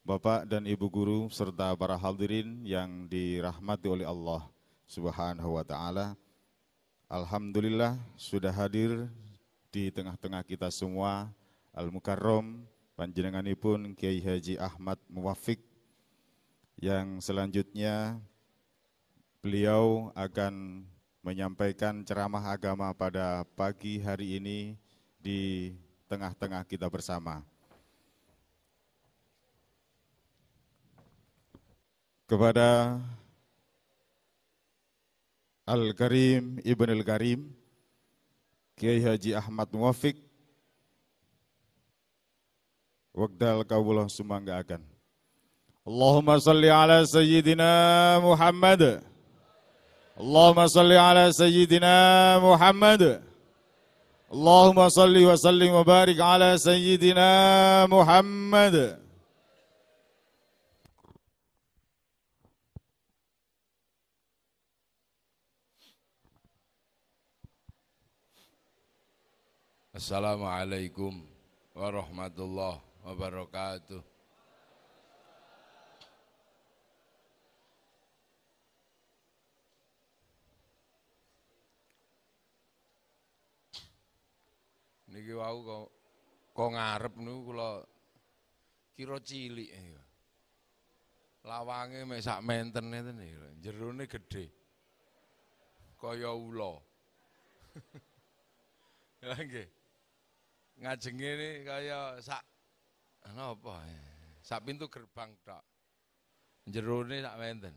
Bapak dan Ibu guru serta para hadirin yang dirahmati oleh Allah Subhanahu wa taala. Alhamdulillah sudah hadir di tengah-tengah kita semua Al-Mukarram panjenenganipun Kiai Haji Ahmad Muwafiq, yang selanjutnya beliau akan menyampaikan ceramah agama pada pagi hari ini di tengah-tengah kita bersama. Kepada Al-Karim Ibn Al-Karim Kiai Haji Ahmad Muwafiq, wekdal kawula sumanggaaken. Allahumma salli ala Sayyidina Muhammad. Allahumma salli ala Sayyidina Muhammad. Allahumma salli wa sallim wa barik ala Sayyidina Muhammad. Assalamualaikum warahmatullahi wabarakatuh. Niki wau kok ngarep niku kula kira cilik ya. Lawange mek sak menten ngeten iki, jerone gedhe. Kaya ula. Ya nggih. Ngajenge ini kaya sak napa ya? Sak pintu gerbang tok. Jerone sak menten.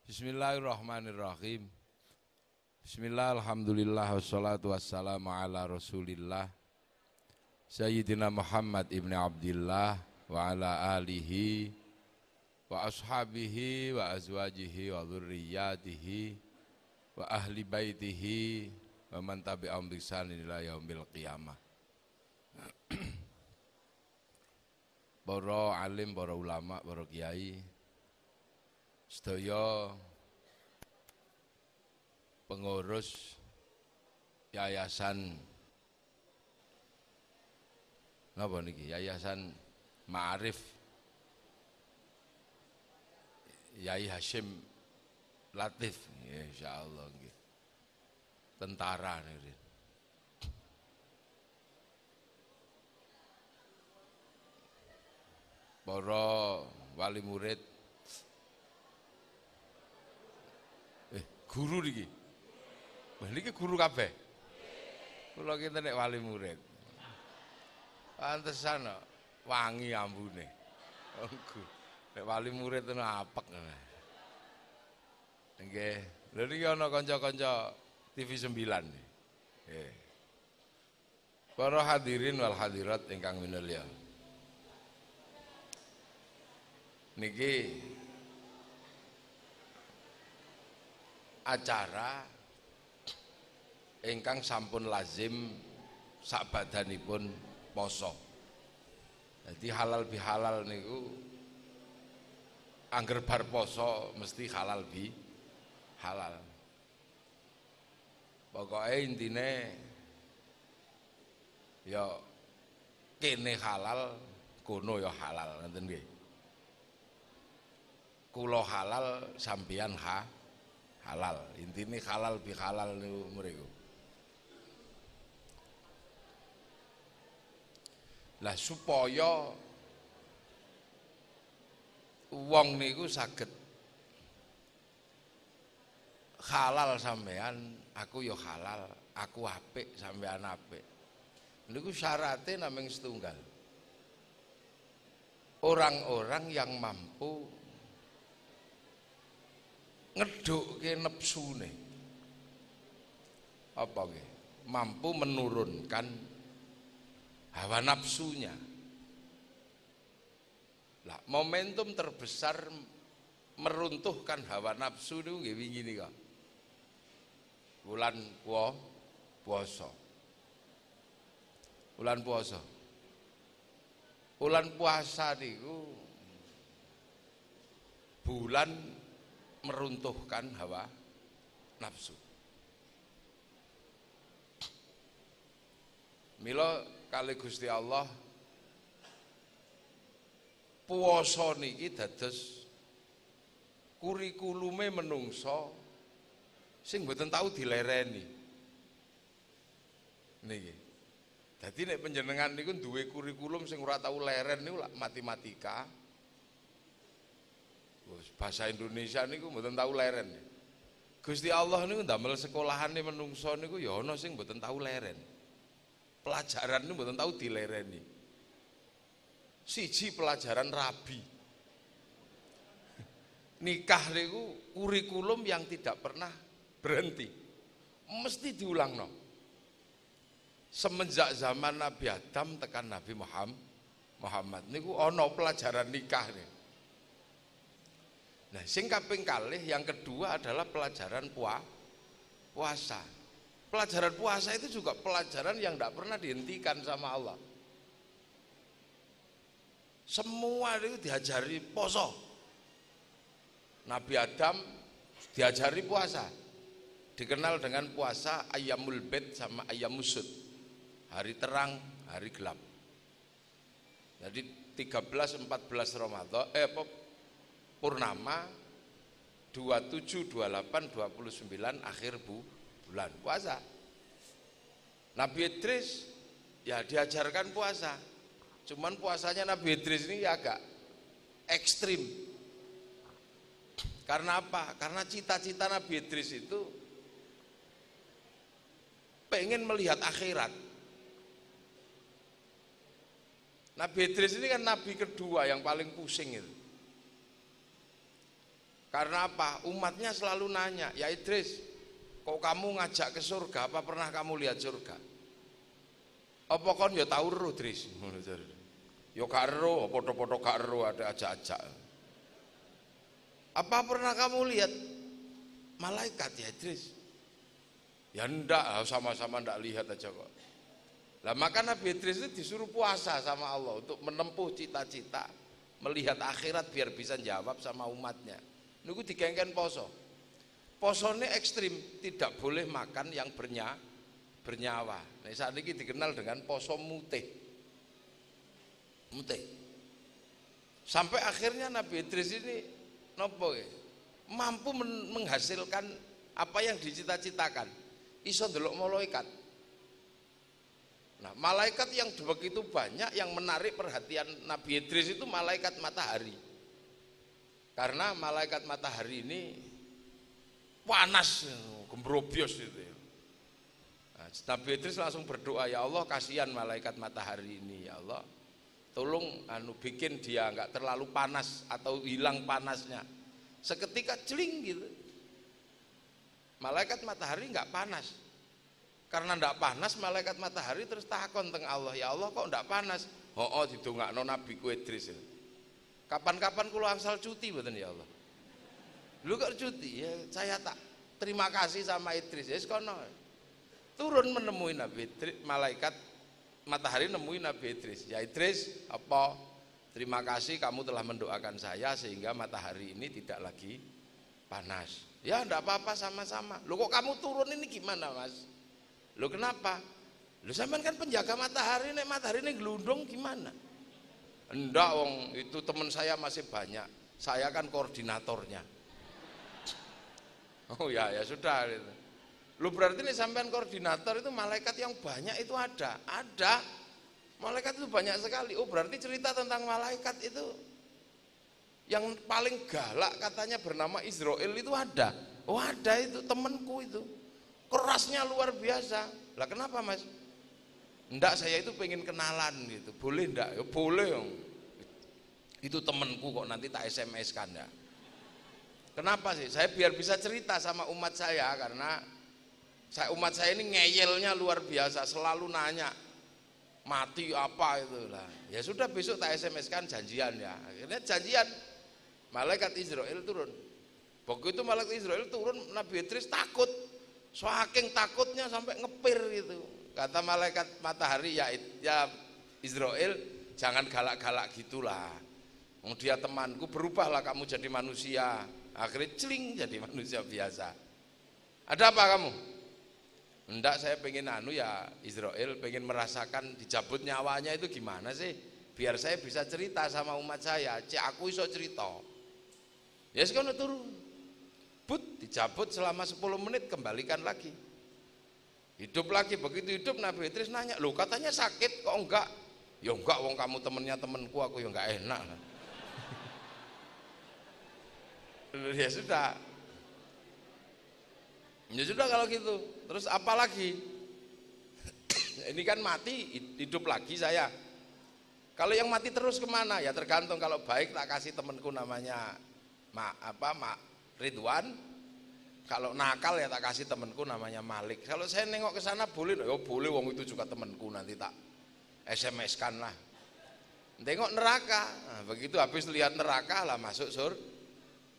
Bismillahirrahmanirrahim. Bismillah, alhamdulillah, wassalatu wassalamu ala rasulillah Sayyidina Muhammad ibn Abdillah wa ala alihi wa ashabihi wa azwajihi wa dhurriyyatihi wa ahli baitihi wa man tabi'ahum bi ihsanin ila yaumil qiyamah. Para alim, para ulama, para kiai, sedaya pengurus yayasan napa niki, Yayasan Ma'arif Yai Hashim Latif, ya insyaallah nggih. Tentara niki. Para wali murid, guru niki. Wah niki guru kabeh. Kula ki nek wali murid. Pantesan wangi ambune. Nek wali murid itu apek. Nggih. Lha niki ana kanca-kanca TV 9 nggih. Para hadirin wal hadirat ingkang minulya. Niki acara ingkang sampun lazim sabadanipun poso. Jadi halal bihalal niku angger bar poso mesti halal bihalal. Pokoknya intine ya kene halal, kono ya halal, ngoten nggih. Kula halal, sampeyan halal. Intine halal bihalal niku mriku. Lah supaya wong niku saged halal sampean, aku ya halal, aku apik sampean apik. Niku syaratnya namung setunggal. Orang-orang yang mampu ngedhukke nepsune. Apa nggih? Mampu menurunkan hawa nafsunya. Lah momentum terbesar meruntuhkan hawa nafsu niku nggih wingi nika. Bulan puasa. Bulan puasa. Bulan puasa niku bulan meruntuhkan hawa nafsu. Mila kali Gusti Allah puasa niki dados kurikulume menungso sing mboten tahu dilereni. Niki. Dadi nek panjenengan niku duwe kurikulum sing ora tahu leren niku lak matematika. Bahasa Indonesia niku mboten tahu leren. Gusti Allah niku ndamel sekolahane menungso niku ya ana sing mboten tahu leren. Pelajaran niku mboten tahu dilereni. Siji pelajaran rabi. Nikah niku kurikulum yang tidak pernah berhenti. Mesti diulangno. Semenjak zaman Nabi Adam tekan Nabi Muhammad niku ana pelajaran nikah nih. Nah, sing kaping kalih yang kedua adalah pelajaran puasa. Pelajaran puasa itu juga pelajaran yang tidak pernah dihentikan sama Allah. Semua itu diajari poso. Nabi Adam diajari puasa. Dikenal dengan puasa Ayyamul Bid sama Ayyamus Sud. Hari terang, hari gelap. Jadi 13, 14 Ramadan, Purnama, 27, 28, 29 akhir bulan puasa. Nabi Idris ya diajarkan puasa. Cuman puasanya Nabi Idris ini agak ekstrim. Karena apa? Karena cita-cita Nabi Idris itu pengen melihat akhirat. Nabi Idris ini kan nabi kedua yang paling pusing itu. Karena apa? Umatnya selalu nanya, ya Idris, kok kamu ngajak ke surga, apa pernah kamu lihat surga? Apa kon ya tahu ero, Idris? Ya gak ero, podo-podo gak ero, ada ajak-ajak. Apa pernah kamu lihat malaikat ya Idris? Ya enggak, sama-sama enggak lihat aja kok. Lah maka Nabi Idris itu disuruh puasa sama Allah untuk menempuh cita-cita melihat akhirat biar bisa jawab sama umatnya. Niku digengken poso. Posone ekstrim, tidak boleh makan yang bernyawa. Nah, saat ini dikenal dengan poso mutih. Mutih. Sampai akhirnya Nabi Idris ini nopo mampu menghasilkan apa yang dicita-citakan. Iso ndelok malaikat. Nah, malaikat yang begitu banyak yang menarik perhatian Nabi Idris itu malaikat matahari. Karena malaikat matahari ini panas, gembrobios itu. Nah, Nabi Idris langsung berdoa, ya Allah kasihan malaikat matahari ini, ya Allah. Tolong bikin dia enggak terlalu panas atau hilang panasnya. Seketika celing gitu. Malaikat matahari enggak panas. Karena ndak panas malaikat matahari terus takon teng Allah, ya Allah kok ndak panas? Oh didongakno Nabi ku Idris. Kapan-kapan kula angsal cuti mboten ya Allah. Lu kok cuti? Ya saya tak terima kasih sama Idris. Ya kono. Turun menemui Nabi Idris, malaikat matahari nemui Nabi Idris. Ya Idris, apa? Terima kasih kamu telah mendoakan saya sehingga matahari ini tidak lagi panas. Ya ndak apa-apa sama-sama. Lu kok kamu turun ini gimana, Mas? Lo kenapa? Lo sampean kan penjaga matahari, nek matahari ini gelundung gimana? Enggak wong, itu teman saya masih banyak. Saya kan koordinatornya. Oh ya sudah. Lo berarti nih sampean koordinator itu malaikat yang banyak itu ada. Ada. Malaikat itu banyak sekali. Oh berarti cerita tentang malaikat itu yang paling galak katanya bernama Israel itu ada. Oh ada itu temanku itu. Kerasnya luar biasa. Lah kenapa Mas? Enggak, saya itu pengen kenalan gitu. Boleh enggak? Ya boleh dong. Itu temenku kok, nanti tak SMS kan ya. Kenapa sih? Saya biar bisa cerita sama umat saya karena umat saya ini ngeyelnya luar biasa, selalu nanya mati apa itu lah. Ya sudah besok tak SMS kan janjian ya. Akhirnya janjian. Malaikat Israel turun. Begitu malaikat Israel turun, Nabi Idris takut. Saking takutnya sampai ngepir gitu. Kata malaikat matahari, ya Israel, jangan galak-galak gitulah. Dia temanku, berubahlah kamu jadi manusia. Akhirnya celing jadi manusia biasa. Ada apa kamu? Enggak, saya pengen ya Israel, pengen merasakan dicabut nyawanya itu gimana sih? biar saya bisa cerita sama umat saya. Cek aku iso cerita. Ya sekono turu. But dijabut selama 10 menit, kembalikan lagi. Hidup lagi, begitu hidup Nabi Idris nanya, "Loh, katanya sakit kok enggak?" "Ya enggak, wong kamu temennya temenku, aku ya enggak enak." Ya sudah. Ya sudah kalau gitu. Terus apa lagi? Ini kan mati, hidup lagi saya. Kalau yang mati terus kemana? Ya tergantung. Kalau baik tak kasih temanku namanya Ridwan. Kalau nakal ya tak kasih temanku namanya Malik. Kalau saya nengok ke sana boleh, ya boleh, wong itu juga temanku, nanti tak SMS kan lah. Tengok neraka. Nah, begitu habis lihat neraka lah masuk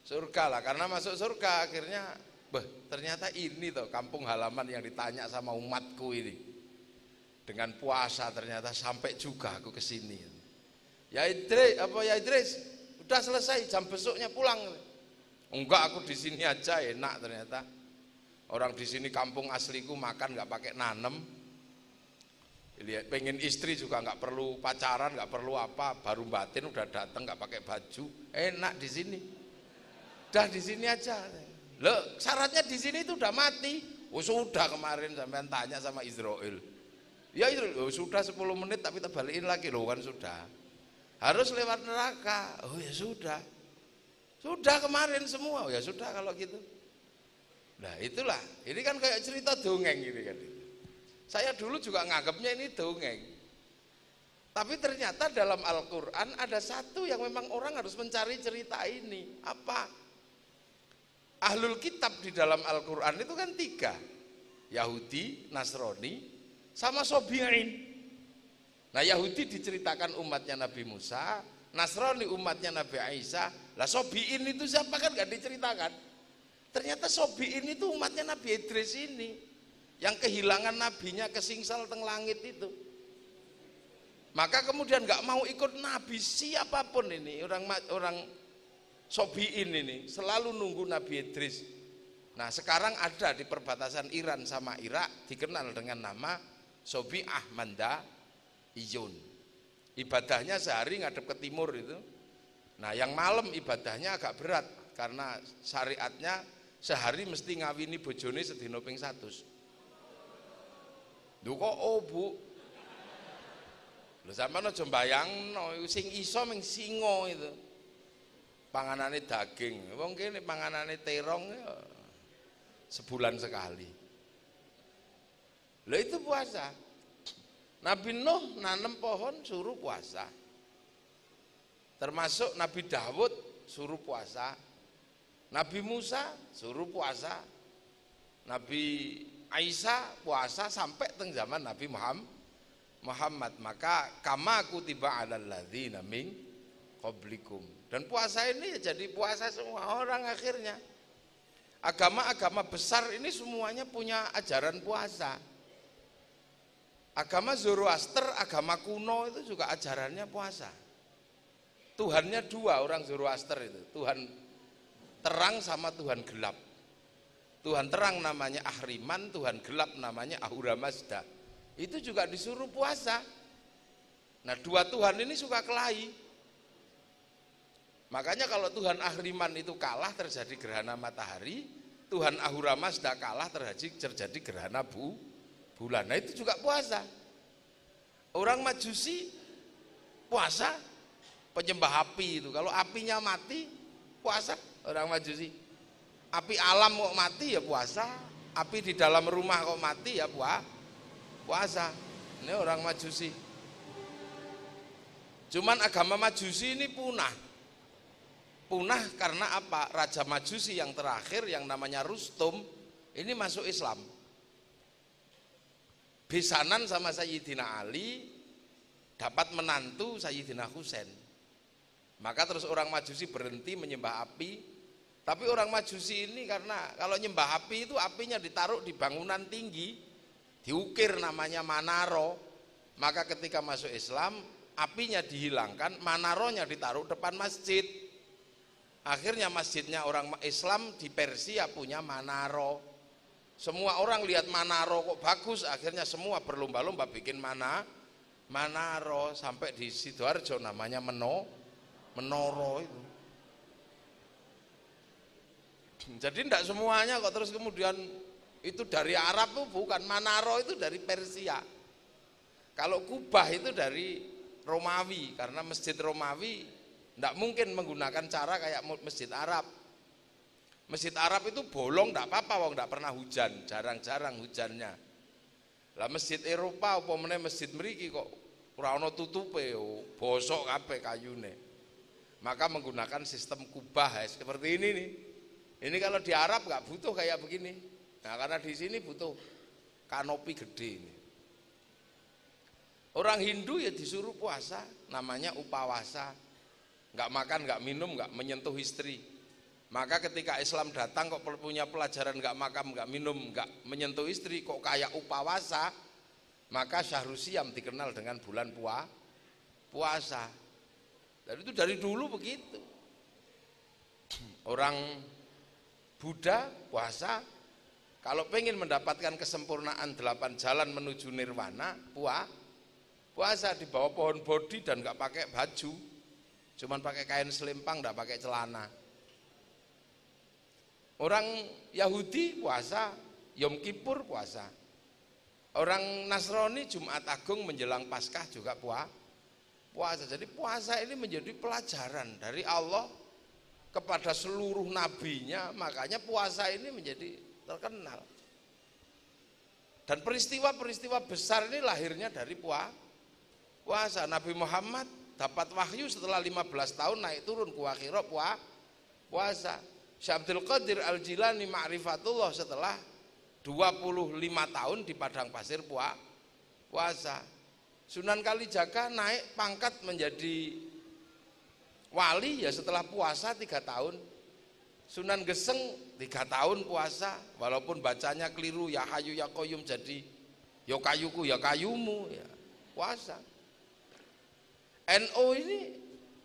surga lah. Karena masuk surga akhirnya, ternyata ini tuh kampung halaman yang ditanya sama umatku ini. Dengan puasa ternyata sampai juga aku ke sini. Ya Idris, udah selesai, jam besoknya pulang. Enggak, aku di sini aja enak ternyata. Orang di sini kampung asliku makan nggak pakai nanem. Pengen istri juga nggak perlu pacaran, nggak perlu apa, baru batin udah datang nggak pakai baju, enak di sini. Udah di sini aja. Loh, syaratnya di sini itu udah mati. Oh sudah, kemarin sampean tanya sama Israel. Ya itu sudah 10 menit tapi terbalikin lagi loh, kan sudah. Harus lewat neraka. Oh ya sudah. Sudah kemarin semua. Oh ya sudah kalau gitu. Nah itulah. Ini kan kayak cerita dongeng gitu kan. Saya dulu juga nganggapnya ini dongeng. Tapi ternyata dalam Al-Qur'an ada satu yang memang orang harus mencari cerita ini. Apa? Ahlul kitab di dalam Al-Qur'an itu kan 3. Yahudi, Nasrani, sama Sobi'in. Nah Yahudi diceritakan umatnya Nabi Musa, Nasrani umatnya Nabi Isa. Lah Sobi'in itu siapa kan gak diceritakan. Ternyata Sobi'in itu umatnya Nabi Idris ini, yang kehilangan nabinya kesingsal teng langit itu. Maka kemudian gak mau ikut nabi siapapun ini, orang Sobi'in ini selalu nunggu Nabi Idris. Nah sekarang ada di perbatasan Iran sama Irak, dikenal dengan nama Sobi'ah Manda Iyun. Ibadahnya sehari ngadep ke timur itu. Nah yang malam ibadahnya agak berat karena syariatnya sehari mesti ngawini bojone sedina ping 100. Lho kok Bu? Lho sampeyan aja mbayangno sing iso ming singa itu. Panganane daging. Wong kene panganane terong ya sebulan sekali. Lho itu puasa. Nabi Nuh nanam pohon suruh puasa. Termasuk Nabi Dawud suruh puasa. Nabi Musa suruh puasa. Nabi Isa puasa sampai teng zaman Nabi Muhammad. Maka kama kutiba alal ladzina min qablikum. Dan puasa ini jadi puasa semua orang akhirnya. Agama-agama besar ini semuanya punya ajaran puasa. Agama Zoroaster, agama kuno itu juga ajarannya puasa. Tuhannya 2 orang Zoroaster itu, Tuhan terang sama Tuhan gelap. Tuhan terang namanya Ahriman, Tuhan gelap namanya Ahura Mazda. Itu juga disuruh puasa. Nah 2 Tuhan ini suka kelahi. Makanya kalau Tuhan Ahriman itu kalah terjadi gerhana matahari, Tuhan Ahura Mazda kalah terjadi gerhana bulan. Nah itu juga puasa. Orang Majusi puasa, penyembah api itu. Kalau apinya mati, puasa orang Majusi. Api alam kok mati ya puasa. Api di dalam rumah kok mati ya puasa. Ini orang Majusi. Cuman agama Majusi ini punah. Punah karena apa? Raja Majusi yang terakhir yang namanya Rustum ini masuk Islam. Besanan sama Sayyidina Ali, dapat menantu Sayyidina Husain. Maka terus orang Majusi berhenti menyembah api. Tapi orang Majusi ini karena kalau nyembah api itu apinya ditaruh di bangunan tinggi, diukir namanya manaro. Maka ketika masuk Islam, apinya dihilangkan, manaronya ditaruh depan masjid. Akhirnya masjidnya orang Islam di Persia punya manaro. Semua orang lihat manaro kok bagus, akhirnya semua berlomba-lomba bikin Manaro, sampai di Sidoarjo namanya menoro itu. Jadi tidak semuanya kok terus kemudian itu dari Arab tuh bukan. Manaro itu dari Persia. Kalau Kubah itu dari Romawi, karena masjid Romawi tidak mungkin menggunakan cara kayak masjid Arab. Masjid Arab itu bolong tidak apa-apa, wong tidak pernah hujan, jarang-jarang hujannya. Lah masjid Eropa apa meneh masjid mriki kok ora ana tutupe, bosok kabeh kayune. Maka menggunakan sistem kubah seperti ini nih. Ini kalau di Arab nggak butuh kayak begini. Nah, karena di sini butuh kanopi gede ini. Orang Hindu ya disuruh puasa, namanya upawasa. Nggak makan, nggak minum, nggak menyentuh istri. Maka ketika Islam datang kok punya pelajaran nggak makan, nggak minum, nggak menyentuh istri, kok kayak upawasa, maka Syahrul Siyam dikenal dengan bulan puasa. Dan itu dari dulu begitu. Orang Buddha puasa, kalau pengen mendapatkan kesempurnaan 8 jalan menuju nirwana, puasa di bawah pohon bodhi dan nggak pakai baju, cuman pakai kain selempang, nggak pakai celana. Orang Yahudi puasa, Yom Kippur puasa. Orang Nasrani Jumat Agung menjelang Paskah juga puasa. Jadi puasa ini menjadi pelajaran dari Allah kepada seluruh nabinya, makanya puasa ini menjadi terkenal. Dan peristiwa-peristiwa besar ini lahirnya dari puasa. Nabi Muhammad dapat wahyu setelah 15 tahun naik turun ke Hira puasa. Syekh Abdul Qadir Al-Jilani Ma'rifatullah setelah 25 tahun di padang pasir puasa. Sunan Kalijaga naik pangkat menjadi wali ya setelah puasa 3 tahun. Sunan Geseng 3 tahun puasa, walaupun bacanya keliru, ya Hayu ya Qayyum jadi ya kayuku ya kayumu, ya puasa. NU ini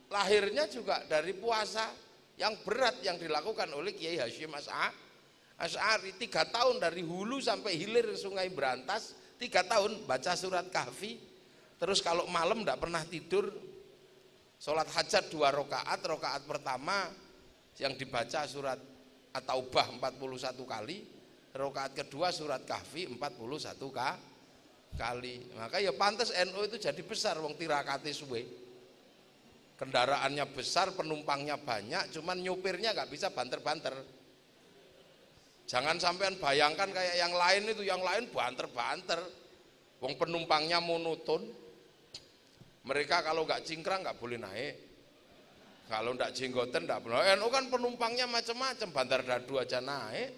lahirnya juga dari puasa yang berat yang dilakukan oleh Kiai Hasyim Asy'ari. 3 tahun dari hulu sampai hilir Sungai Berantas, 3 tahun baca surat Kahfi. Terus kalau malam tidak pernah tidur, sholat hajat 2 rakaat, rakaat pertama yang dibaca surat At-Taubah 41 kali, rakaat kedua surat Kahfi 41 kali. Maka ya pantas NU itu jadi besar, wong tirakate suwe. Kendaraannya besar, penumpangnya banyak, cuman nyupirnya nggak bisa banter-banter. Jangan sampean bayangkan kayak yang lain itu, yang lain banter-banter. Wong penumpangnya monoton. Mereka kalau nggak cingkrang nggak boleh naik. Kalau nggak jenggoten nggak boleh. NU kan penumpangnya macam-macam, banter dadu aja naik.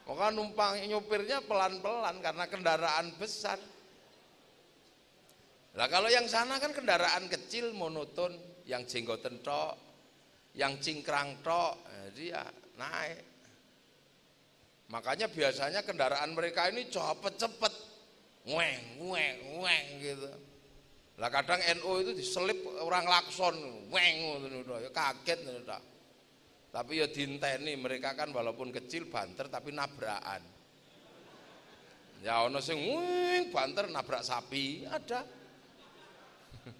Maka numpang nyupirnya pelan-pelan karena kendaraan besar. Lah kalau yang sana kan kendaraan kecil monoton, yang jenggoten tok, yang cingkrang tok, jadi ya naik. Makanya biasanya kendaraan mereka ini cepet-cepet, weng gitu. Lah kadang NU itu diselip orang lakson, weng, ya kaget. Tapi ya dinteni, mereka kan walaupun kecil banter tapi nabrakan. Ya ono sing banter nabrak sapi, ada.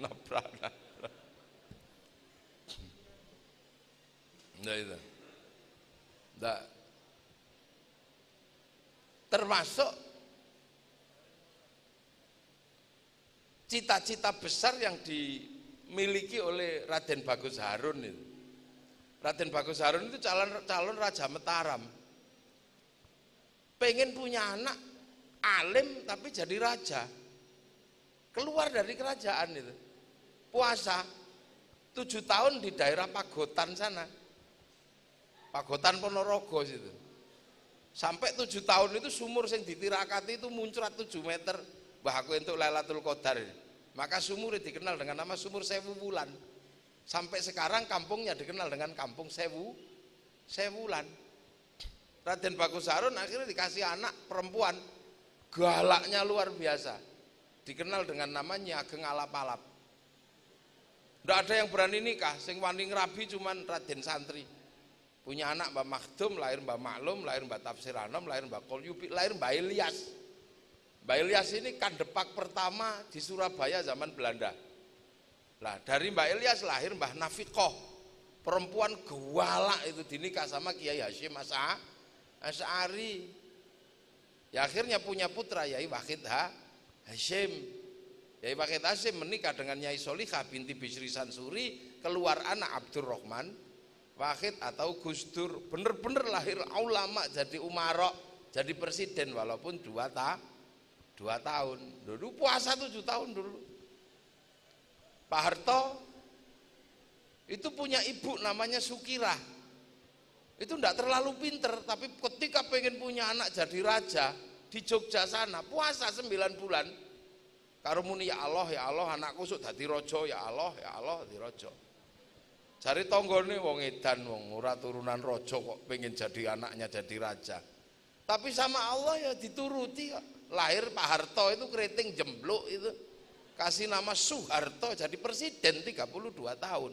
Nabrak. Nah itu. Nah, termasuk cita-cita besar yang dimiliki oleh Raden Bagus Harun itu. Raden Bagus Harun itu calon Raja Mataram. Pengen punya anak alim tapi jadi raja. Keluar dari kerajaan itu, puasa 7 tahun di daerah Pagotan sana, Pagotan Ponorogo situ. Sampai 7 tahun itu sumur yang ditirakati itu muncrat 7 meter. Bah aku untuk Lailatul Qadar. Maka sumur dikenal dengan nama sumur Sewu Wulan. Sampai sekarang kampungnya dikenal dengan kampung Sewulan. Raden Bagus Harun akhirnya dikasih anak perempuan, galaknya luar biasa. Dikenal dengan namanya Ageng Alap-alap. Tidak ada yang berani nikah, sing wani ngrabi cuman Raden Santri. Punya anak Mbah Makhdum, lahir Mbah Maklum, lahir Mbah Tafsir Anom, lahir Mbah Qolyubi, lahir Mbah Ilyas. Mbak Ilyas ini kandepak pertama di Surabaya zaman Belanda. Lah dari Mbak Ilyas lahir Mbah Nafikoh, perempuan gewalak itu dinikah sama Kiai Hasyim Asy'ari. Ya akhirnya punya putra Yai Wahid Hasyim. Yai Wahid Hasyim menikah dengan Nyai Solihah binti Bisri Sansuri, keluar anak Abdurrahman Wahid atau Gus Dur. Bener-bener lahir ulama, jadi umarok, jadi presiden walaupun 2 tahun. Dulu puasa 7 tahun dulu. Pak Harto itu punya ibu namanya Sukirah. Itu enggak terlalu pinter, tapi ketika pengen punya anak jadi raja di Jogja sana, puasa 9 bulan. Karo muni ya Allah anakku sok dadi raja, ya Allah dadi raja. Cari tonggone wong edan wong ora turunan raja kok pengen jadi anaknya jadi raja. Tapi sama Allah ya dituruti kok. Lahir Pak Harto itu keriting jembluk itu. Kasih nama Soeharto jadi presiden 32 tahun.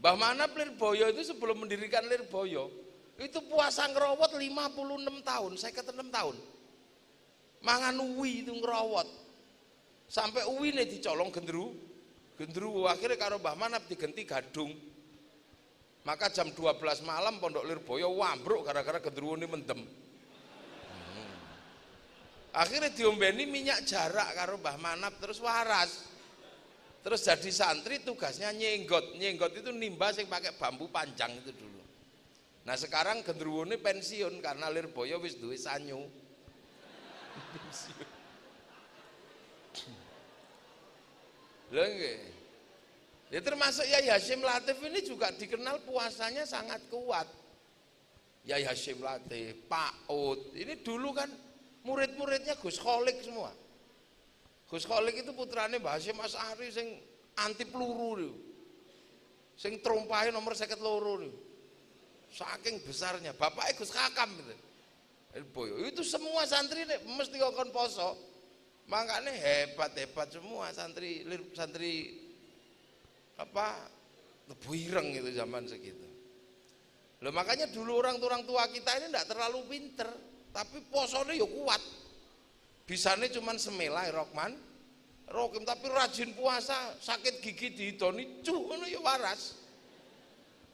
Mbah Manap Lirboyo itu sebelum mendirikan Lirboyo itu puasa ngerawat 56 tahun, 56 tahun. Mangan uwi itu ngerawat. Sampai uwine dicolong gendru, akhirnya karo Mbah Manap diganti gadung. Maka jam 12 malam Pondok Lirboyo wambruk gara-gara gendruwune mendem. Akhirnya diombeni minyak jarak karo Mbah Manap terus waras. Terus jadi santri tugasnya nyenggot itu nimba sing pakai bambu panjang itu dulu. Nah sekarang gendruwone pensiun karena Lirboyo wis duwe sanyu. Pensiun. Lha nggih. Ya termasuk Yai Hasyim Latif ini juga dikenal puasanya sangat kuat. Yai Hasyim Latif, Pak Ud, ini dulu kan murid-muridnya Gus Kholik semua. Gus Kholik itu putrane Mbah Hasyim Asy'ari sing anti peluru niku. Sing trompahe nomor 52 niku. Saking besarnya, bapaknya Gus Kakam gitu. Itu semua santri mesti ngokon poso. Makanya hebat semua santri apa Tebu Ireng itu zaman segitu. Loh makanya dulu orang tua kita ini enggak terlalu pinter, tapi posone ya kuat. Bisane cuman Bismillahirrahmanirrahim, tapi rajin puasa, sakit gigi dihitoni ngono ya waras.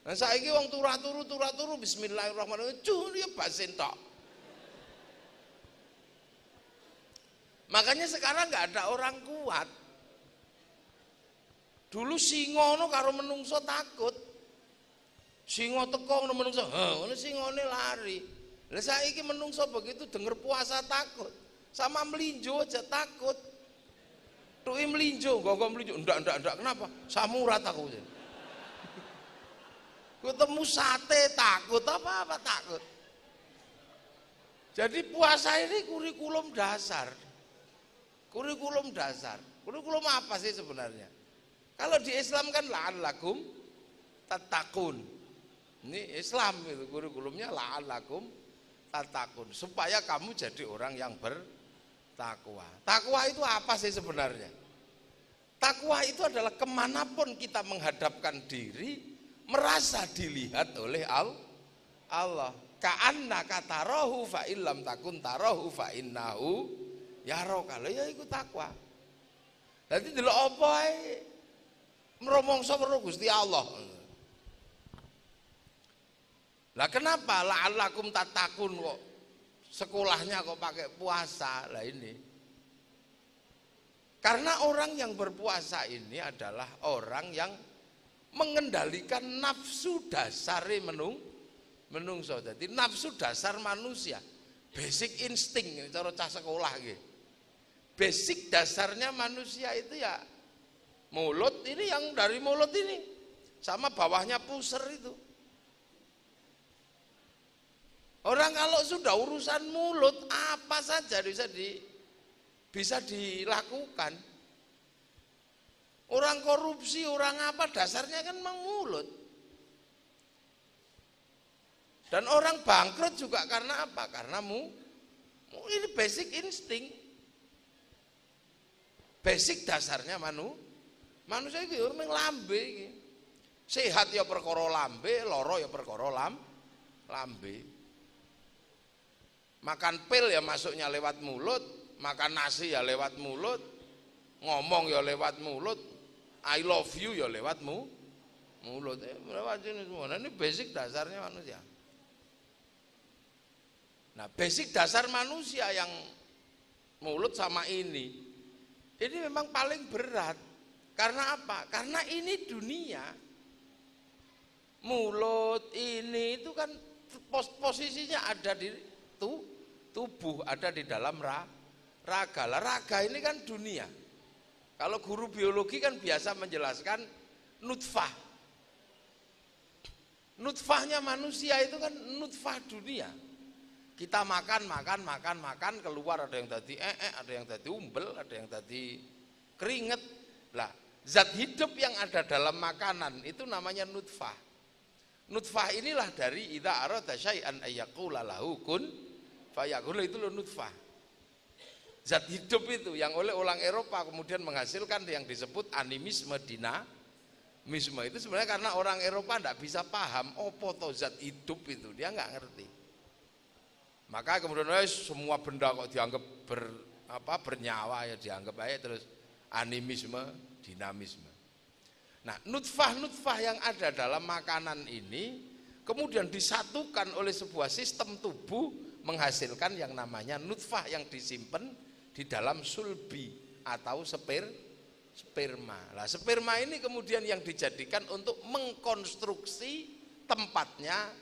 Nah saiki wong turu Bismillahirrahmanirrahim ya basin tok. Makanya sekarang nggak ada orang kuat. Dulu singo no karo menungso takut. Singo teko no menungso, ngono singone lari. Lah saiki menungso begitu denger puasa takut. Sama melinjo aja takut. Tuh melinjo, gak melinjo, enggak, kenapa? Samurat aku. Ketemu sate takut, apa takut. Jadi puasa ini kurikulum dasar. Kurikulum apa sih sebenarnya? Kalau di Islam kan la'allakum tattaqun. Ini Islam itu kurikulumnya la'allakum tattaqun, supaya kamu jadi orang yang bertakwa. Takwa itu apa sih sebenarnya? Takwa itu adalah kemanapun kita menghadapkan diri, merasa dilihat oleh Allah. Ka'annaka tarahu fa illam takun tarahu fa innahu yara. Kalau ya iku takwa. Dadi delok apa ae meromongso karo Gusti Allah. Lah kenapa la'allakum tattaqun kok sekolahnya kok pakai puasa? Lah ini karena orang yang berpuasa ini adalah orang yang mengendalikan nafsu dasare menungso. Jadi nafsu dasar manusia, basic insting cara cah sekolah gitu. Basic dasarnya manusia itu ya mulut, ini yang dari mulut ini sama bawahnya pusar itu. Orang kalau sudah urusan mulut apa saja bisa dilakukan. Orang korupsi, orang apa dasarnya kan memang mulut. Dan orang bangkrut juga karena apa? Karena ini basic insting. Basic dasarnya manusia iki urung lambe iki. Sehat ya perkara lambe, lara ya perkara lambe. Makan pil ya masuknya lewat mulut, makan nasi ya lewat mulut, ngomong ya lewat mulut, I love you ya lewat mulut. Lewat ini semua. Nah, ini basic dasarnya manusia. Nah, basic dasar manusia yang mulut sama ini memang paling berat. Karena apa? Karena ini dunia. Mulut ini itu kan posisinya ada di tubuh, ada di dalam raga. Raga ini kan dunia. Kalau guru biologi kan biasa menjelaskan nutfah. Nutfahnya manusia itu kan nutfah dunia. Kita makan, keluar ada yang tadi ada yang tadi umbel, ada yang tadi keringet. Lah, zat hidup yang ada dalam makanan itu namanya nutfah. Nutfah inilah dari idza arada syai'an ayyaqula lahu kun fayakun, itu loh nutfah. Zat hidup itu yang oleh orang Eropa kemudian menghasilkan yang disebut animisme, dinamisme. Itu sebenarnya karena orang Eropa tidak bisa paham apa to zat hidup itu, dia nggak ngerti. Maka kemudian semua benda kok dianggap bernyawa ya dianggap aja terus animisme, dinamisme. Nah, nutfah-nutfah yang ada dalam makanan ini kemudian disatukan oleh sebuah sistem tubuh menghasilkan yang namanya nutfah yang disimpan di dalam sulbi atau sperma. Nah, sperma ini kemudian yang dijadikan untuk mengkonstruksi tempatnya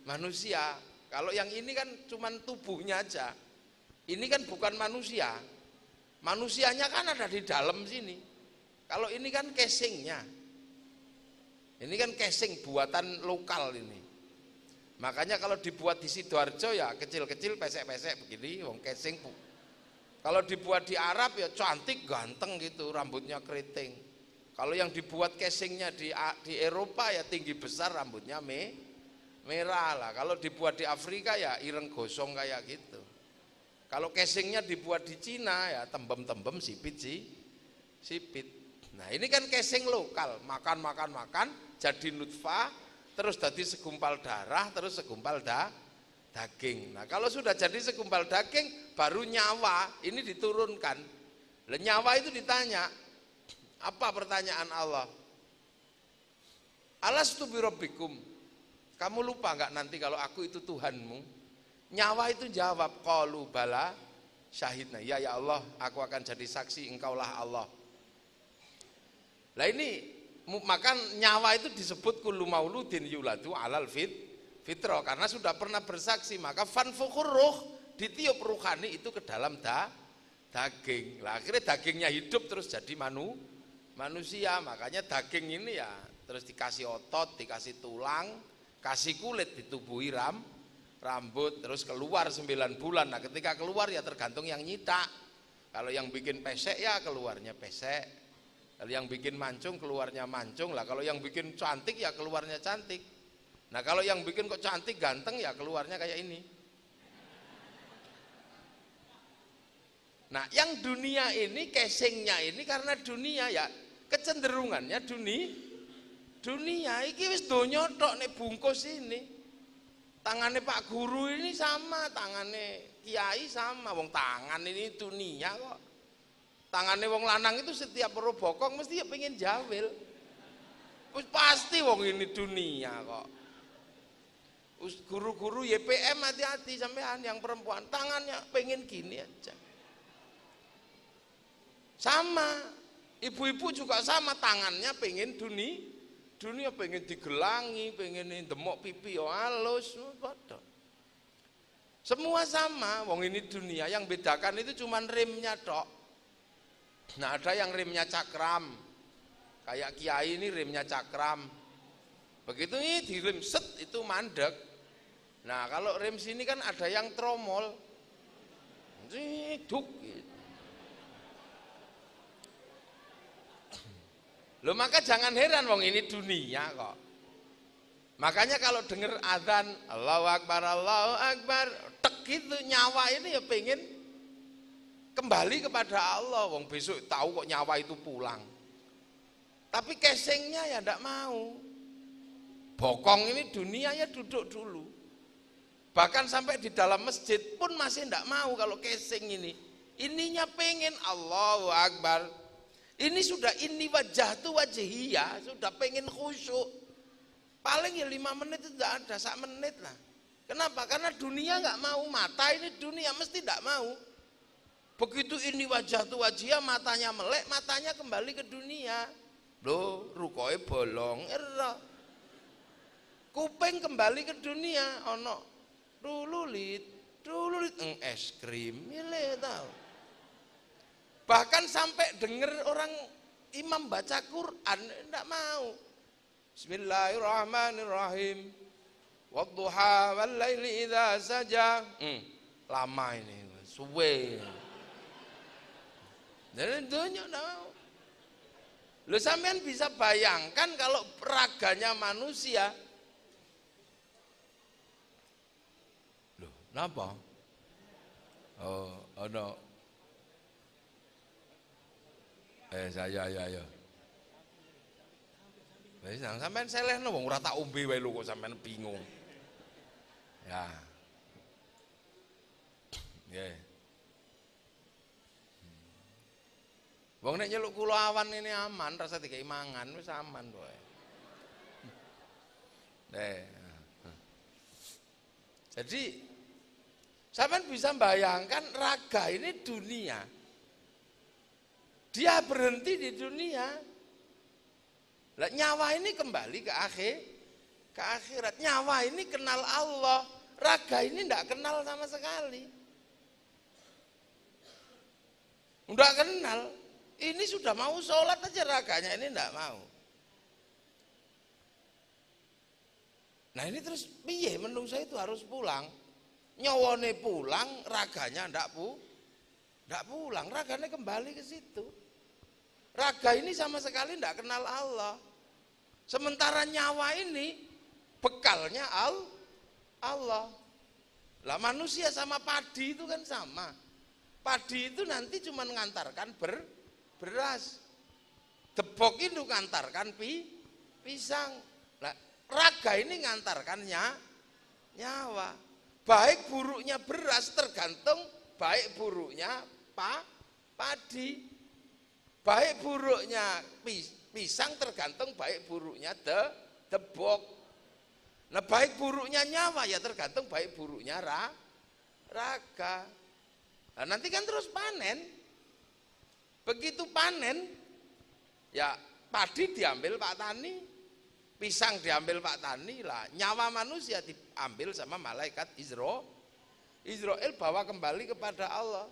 manusia. Kalau yang ini kan cuman tubuhnya aja. Ini kan bukan manusia. Manusianya kan ada di dalam sini. Kalau ini kan casingnya, ini kan casing buatan lokal ini. Makanya kalau dibuat di Sidoarjo ya kecil-kecil, pesek-pesek begini, wong casing. Kalau dibuat di Arab ya cantik, ganteng gitu, rambutnya keriting. Kalau yang dibuat casingnya di Eropa ya tinggi besar, rambutnya merah lah. Kalau dibuat di Afrika ya ireng gosong kayak gitu. Kalau casingnya dibuat di Cina ya tembem-tembem, sipit. Nah, ini kan casing lokal, makan, jadi nutfah, terus jadi segumpal darah, terus segumpal daging. Nah, kalau sudah jadi segumpal daging, baru nyawa ini diturunkan. Lah nyawa itu ditanya, apa pertanyaan Allah? Alastu birabbikum. Kamu lupa enggak nanti kalau aku itu Tuhanmu? Nyawa itu jawab, qalu bala syahidna. Ya Allah, aku akan jadi saksi, engkaulah Allah. Nah ini maka nyawa itu disebut kullu mauludin yuladu alal fitrah karena sudah pernah bersaksi, maka fanfukhur ruh, ditiup ruhani itu ke dalam daging. Lah akhirnya dagingnya hidup terus jadi manusia. Makanya daging ini ya terus dikasih otot, dikasih tulang, kasih kulit, ditubuhi rambut, terus keluar 9 bulan. Nah ketika keluar ya tergantung yang nyita. Kalau yang bikin pesek ya keluarnya pesek. Kalau yang bikin mancung keluarnya mancung lah. Kalau yang bikin cantik ya keluarnya cantik. Nah kalau yang bikin kok cantik ganteng ya keluarnya kayak ini. Nah yang dunia ini casingnya ini karena dunia ya kecenderungannya dunia iki wis donya tok nek bungkus ini. Tangannya Pak Guru ini sama, tangannya Kiai sama. Wong tangan ini dunia kok. Tangannya wong lanang itu setiap perlu bokong mesti ya pengen jawil. Pasti wong ini dunia kok. Guru-guru YPM hati-hati sampean yang perempuan tangannya pengen gini aja. Sama, ibu-ibu juga sama tangannya pengen dunia pengen digelangi, pengen demok pipi yo halus, padha. Semua sama, wong ini dunia, yang bedakan itu cuman remnya tok. Nah ada yang remnya cakram, kayak Kiai ini remnya cakram. Begitu ini di rem set itu mandek. Nah kalau rem sini kan ada yang tromol, duk. Loh maka jangan heran wong ini dunia kok. Makanya kalau dengar azan Allahu Akbar, tek gitu nyawa ini ya pengen kembali kepada Allah. Wong besok tahu kok nyawa itu pulang. Tapi casingnya ya ndak mau. Bokong ini dunia ya duduk dulu. Bahkan sampai di dalam masjid pun masih tidak mau kalau casing ini. Ininya pengen Allahu Akbar. Ini sudah ini wajah tu wajihiyah, sudah pengen khusyuk. Paling ya 5 menit itu tidak ada, 1 menit lah. Kenapa? Karena dunia nggak mau, mata ini dunia mesti tidak mau. Begitu ini wajah tu wajihiyah, matanya melek, matanya kembali ke dunia. Loh, rukoe bolong, kuping kembali ke dunia, ono dululit, es krim, milih tahu. Bahkan sampai dengar orang imam baca Quran, enggak mau. Bismillahirrahmanirrahim. Wadduha wal laili idza saja. Lama ini, suwe. Dan dunia enggak mau. Lu sampean bisa bayangkan kalau raganya manusia. Loh, kenapa? Oh, no. Saya ya. Wis sampean selehno wong ora tak ombe wae lho kok sampean bingung. Ya. Nggih. Wong nek nyeluk kula awan ini aman, rasa dikei mangan wis aman kowe. Jadi sampean bisa bayangkan raga ini dunia. Dia berhenti di dunia. Lah, nyawa ini kembali ke akhirat. Nyawa ini kenal Allah. Raga ini tidak kenal sama sekali. Tidak kenal. Ini sudah mau sholat aja raganya ini tidak mau. Nah ini terus piye menungso itu harus pulang. Nyawane pulang, raganya tidak pulang, raganya kembali ke situ. Raga ini sama sekali tidak kenal Allah. Sementara nyawa ini bekalnya Allah. Lah manusia sama padi itu kan sama. Padi itu nanti cuma mengantarkan beras. Debok itu mengantarkan pisang. Lah, raga ini mengantarkan nyawa. Baik buruknya beras tergantung baik buruknya padi. Baik buruknya pisang tergantung baik buruknya debok. Nah baik buruknya nyawa ya tergantung baik buruknya raga. Nah, nanti kan terus panen. Begitu panen ya padi diambil Pak Tani, pisang diambil Pak Tani lah. Nyawa manusia diambil sama malaikat Israel bawa kembali kepada Allah.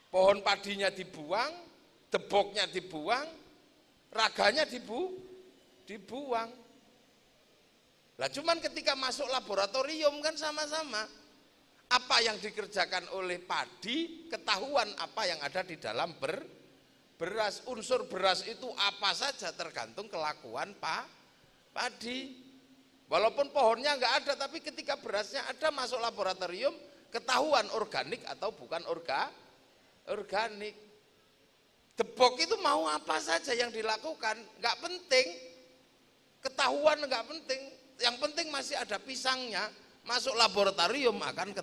Pohon padinya dibuang, deboknya dibuang, raganya dibuang. Lah cuman ketika masuk laboratorium kan sama-sama. Apa yang dikerjakan oleh padi, ketahuan apa yang ada di dalam beras. Unsur beras itu apa saja tergantung kelakuan padi. Walaupun pohonnya enggak ada, tapi ketika berasnya ada masuk laboratorium, ketahuan organik atau bukan organik. Debok itu mau apa saja yang dilakukan, nggak penting, ketahuan nggak penting, yang penting masih ada pisangnya, masuk laboratorium akan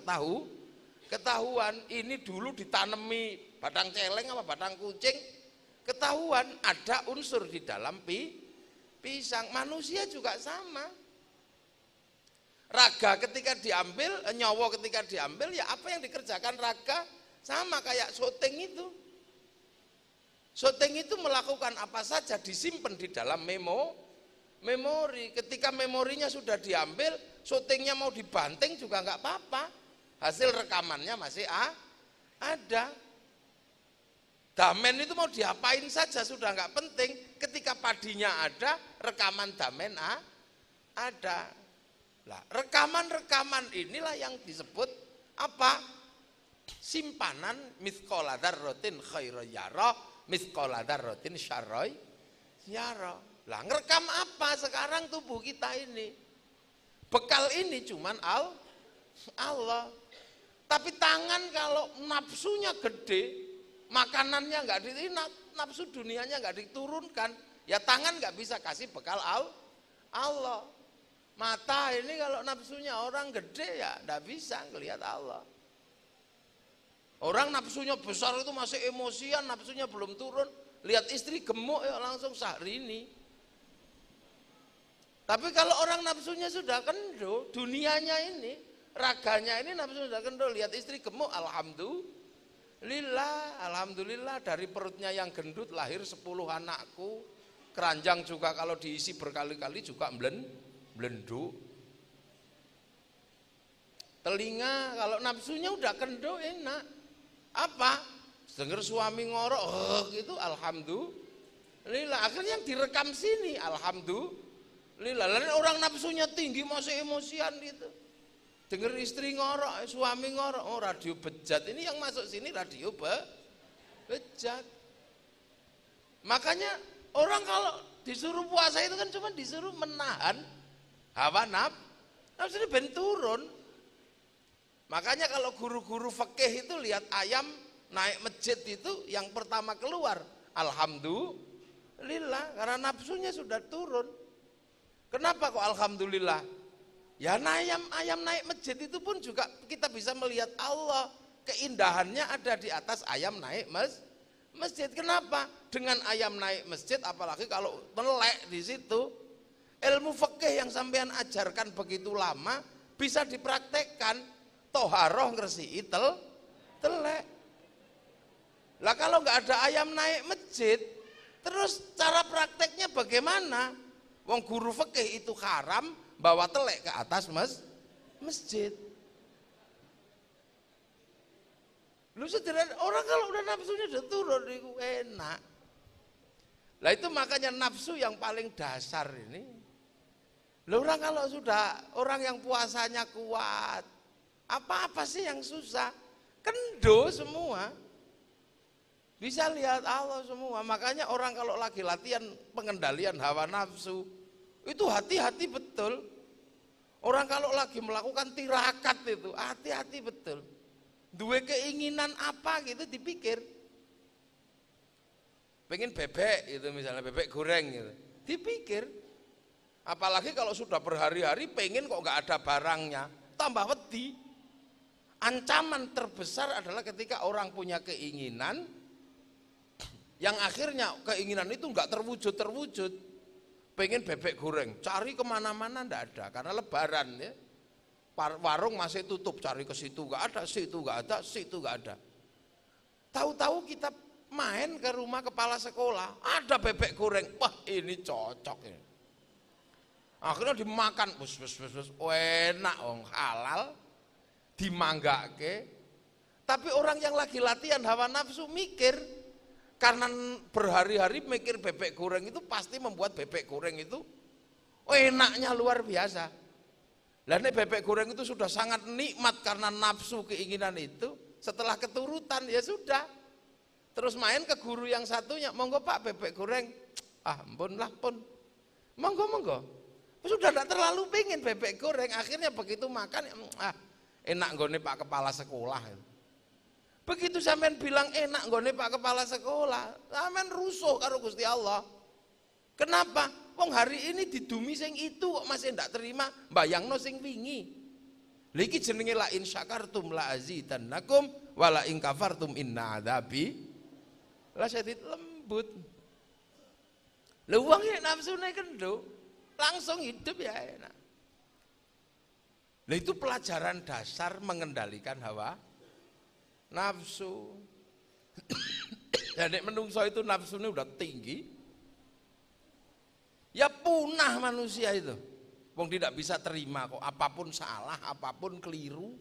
ketahuan, ini dulu ditanami batang celeng apa batang kucing, ketahuan ada unsur di dalam pisang. Manusia juga sama, raga ketika diambil, nyawa ketika diambil, ya apa yang dikerjakan raga, sama kayak syuting itu. Syuting itu melakukan apa saja disimpan di dalam memori. Ketika memorinya sudah diambil, syutingnya mau dibanting juga nggak apa-apa. Hasil rekamannya masih ada. Damen itu mau diapain saja sudah nggak penting. Ketika padinya ada, rekaman damen ada. Lah, rekaman-rekaman inilah yang disebut apa? Simpanan mithqala dzarratin khairan yara, mithqala dzarratin syarrai yara. Lah ngerekam apa sekarang tubuh kita ini? Bekal ini cuman Allah. Tapi tangan kalau nafsunya gede, makanannya nggak nafsu dunianya nggak diturunkan, ya tangan nggak bisa kasih bekal Allah. Mata ini kalau nafsunya orang gede ya tidak bisa ngelihat Allah. Orang nafsunya besar itu masih emosian, nafsunya belum turun, lihat istri gemuk ya langsung Syahrini. Tapi kalau orang nafsunya sudah kendor, dunianya ini, raganya ini nafsunya sudah kendor, lihat istri gemuk, alhamdulillah dari perutnya yang gendut lahir 10 anakku. Keranjang juga kalau diisi berkali-kali juga belenduk. Telinga kalau nafsunya udah kendor enak. Apa? Dengar suami ngorok gitu, alhamdulillah. Akhirnya yang direkam sini, alhamdulillah. Lain orang nafsunya tinggi masih emosian gitu. Dengar istri ngorok, suami ngorok, oh radio bejat. Ini yang masuk sini radio bejat. Makanya orang kalau disuruh puasa itu kan cuma disuruh menahan hawa nafsu ini ben turun. Makanya kalau guru-guru fikih itu lihat ayam naik masjid itu yang pertama keluar, alhamdulillah, karena nafsunya sudah turun. Kenapa kok alhamdulillah? Ya ayam naik masjid itu pun juga kita bisa melihat Allah. Keindahannya ada di atas ayam naik masjid. Kenapa? Dengan ayam naik masjid, apalagi kalau melek di situ, ilmu fikih yang sampean ajarkan begitu lama bisa dipraktekkan. Toharoh ngresi'i telek. Lah kalau nggak ada ayam naik masjid, terus cara prakteknya bagaimana? Wong guru fikih itu haram bawa telek ke atas masjid. Lu sederhana, orang kalau udah nafsunya udah turun itu enak. Lah itu makanya nafsu yang paling dasar ini. Lah orang kalau sudah orang yang puasanya kuat, apa-apa sih yang susah? Kendo semua. Bisa lihat Allah semua. Makanya orang kalau lagi latihan pengendalian hawa nafsu, itu hati-hati betul. Orang kalau lagi melakukan tirakat itu, hati-hati betul. Dua keinginan apa gitu dipikir. Pengen bebek itu misalnya, bebek goreng gitu. Dipikir. Apalagi kalau sudah berhari-hari pengen kok nggak ada barangnya, tambah wedi. Ancaman terbesar adalah ketika orang punya keinginan yang akhirnya keinginan itu nggak terwujud. Pengen bebek goreng, cari kemana-mana ndak ada karena lebaran ya. Warung masih tutup, cari ke situ nggak ada, situ nggak ada, situ nggak ada. Tahu-tahu kita main ke rumah kepala sekolah, ada bebek goreng, wah ini cocok ya. Akhirnya dimakan, bus, enak, halal. Dimanggake, tapi orang yang lagi latihan hawa nafsu mikir, karena berhari-hari mikir bebek goreng itu pasti membuat bebek goreng itu enaknya luar biasa. Lah ini bebek goreng itu sudah sangat nikmat karena nafsu keinginan itu, setelah keturutan ya sudah, terus main ke guru yang satunya, monggo pak bebek goreng, ampun lah pun, monggo, sudah tidak terlalu pengen bebek goreng, akhirnya begitu makan, enak nggone Pak Kepala Sekolah. Begitu sampean bilang enak nggone Pak Kepala Sekolah, sampean rusuh karo Gusti Allah. Kenapa? Wong hari ini didumi sing itu kok masih ndak terima, bayangno sing wingi. Lha iki jenenge la in syakartum la azidannakum wa la in kafartum inna adzabi la syadid lembut. Lha wong nek nafsune kendo, langsung hidup ya enak. Nah itu pelajaran dasar mengendalikan hawa nafsu. Dan menungso itu nafsunya udah tinggi, ya punah manusia itu. Wong tidak bisa terima kok apapun salah, apapun keliru.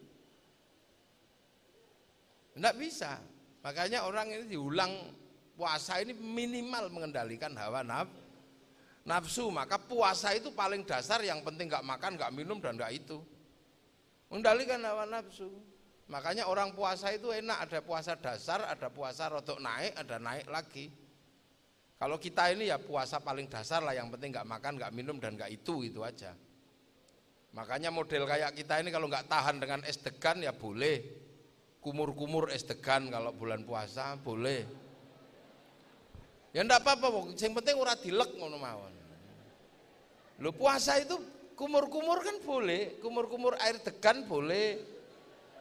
Tidak bisa. Makanya orang ini diulang puasa ini minimal mengendalikan hawa nafsu. Maka puasa itu paling dasar, yang penting nggak makan, nggak minum dan nggak itu. Mengendalikan hawa nafsu. Makanya orang puasa itu enak, ada puasa dasar, ada puasa rodok naik, ada naik lagi. Kalau kita ini ya puasa paling dasar lah, yang penting nggak makan, nggak minum dan nggak itu aja. Makanya model kayak kita ini kalau nggak tahan dengan es degan ya boleh, kumur-kumur es degan kalau bulan puasa boleh. Ya enggak apa-apa, yang penting ora dilek ngono mawon. Lho puasa itu kumur-kumur kan boleh, kumur-kumur air degan boleh,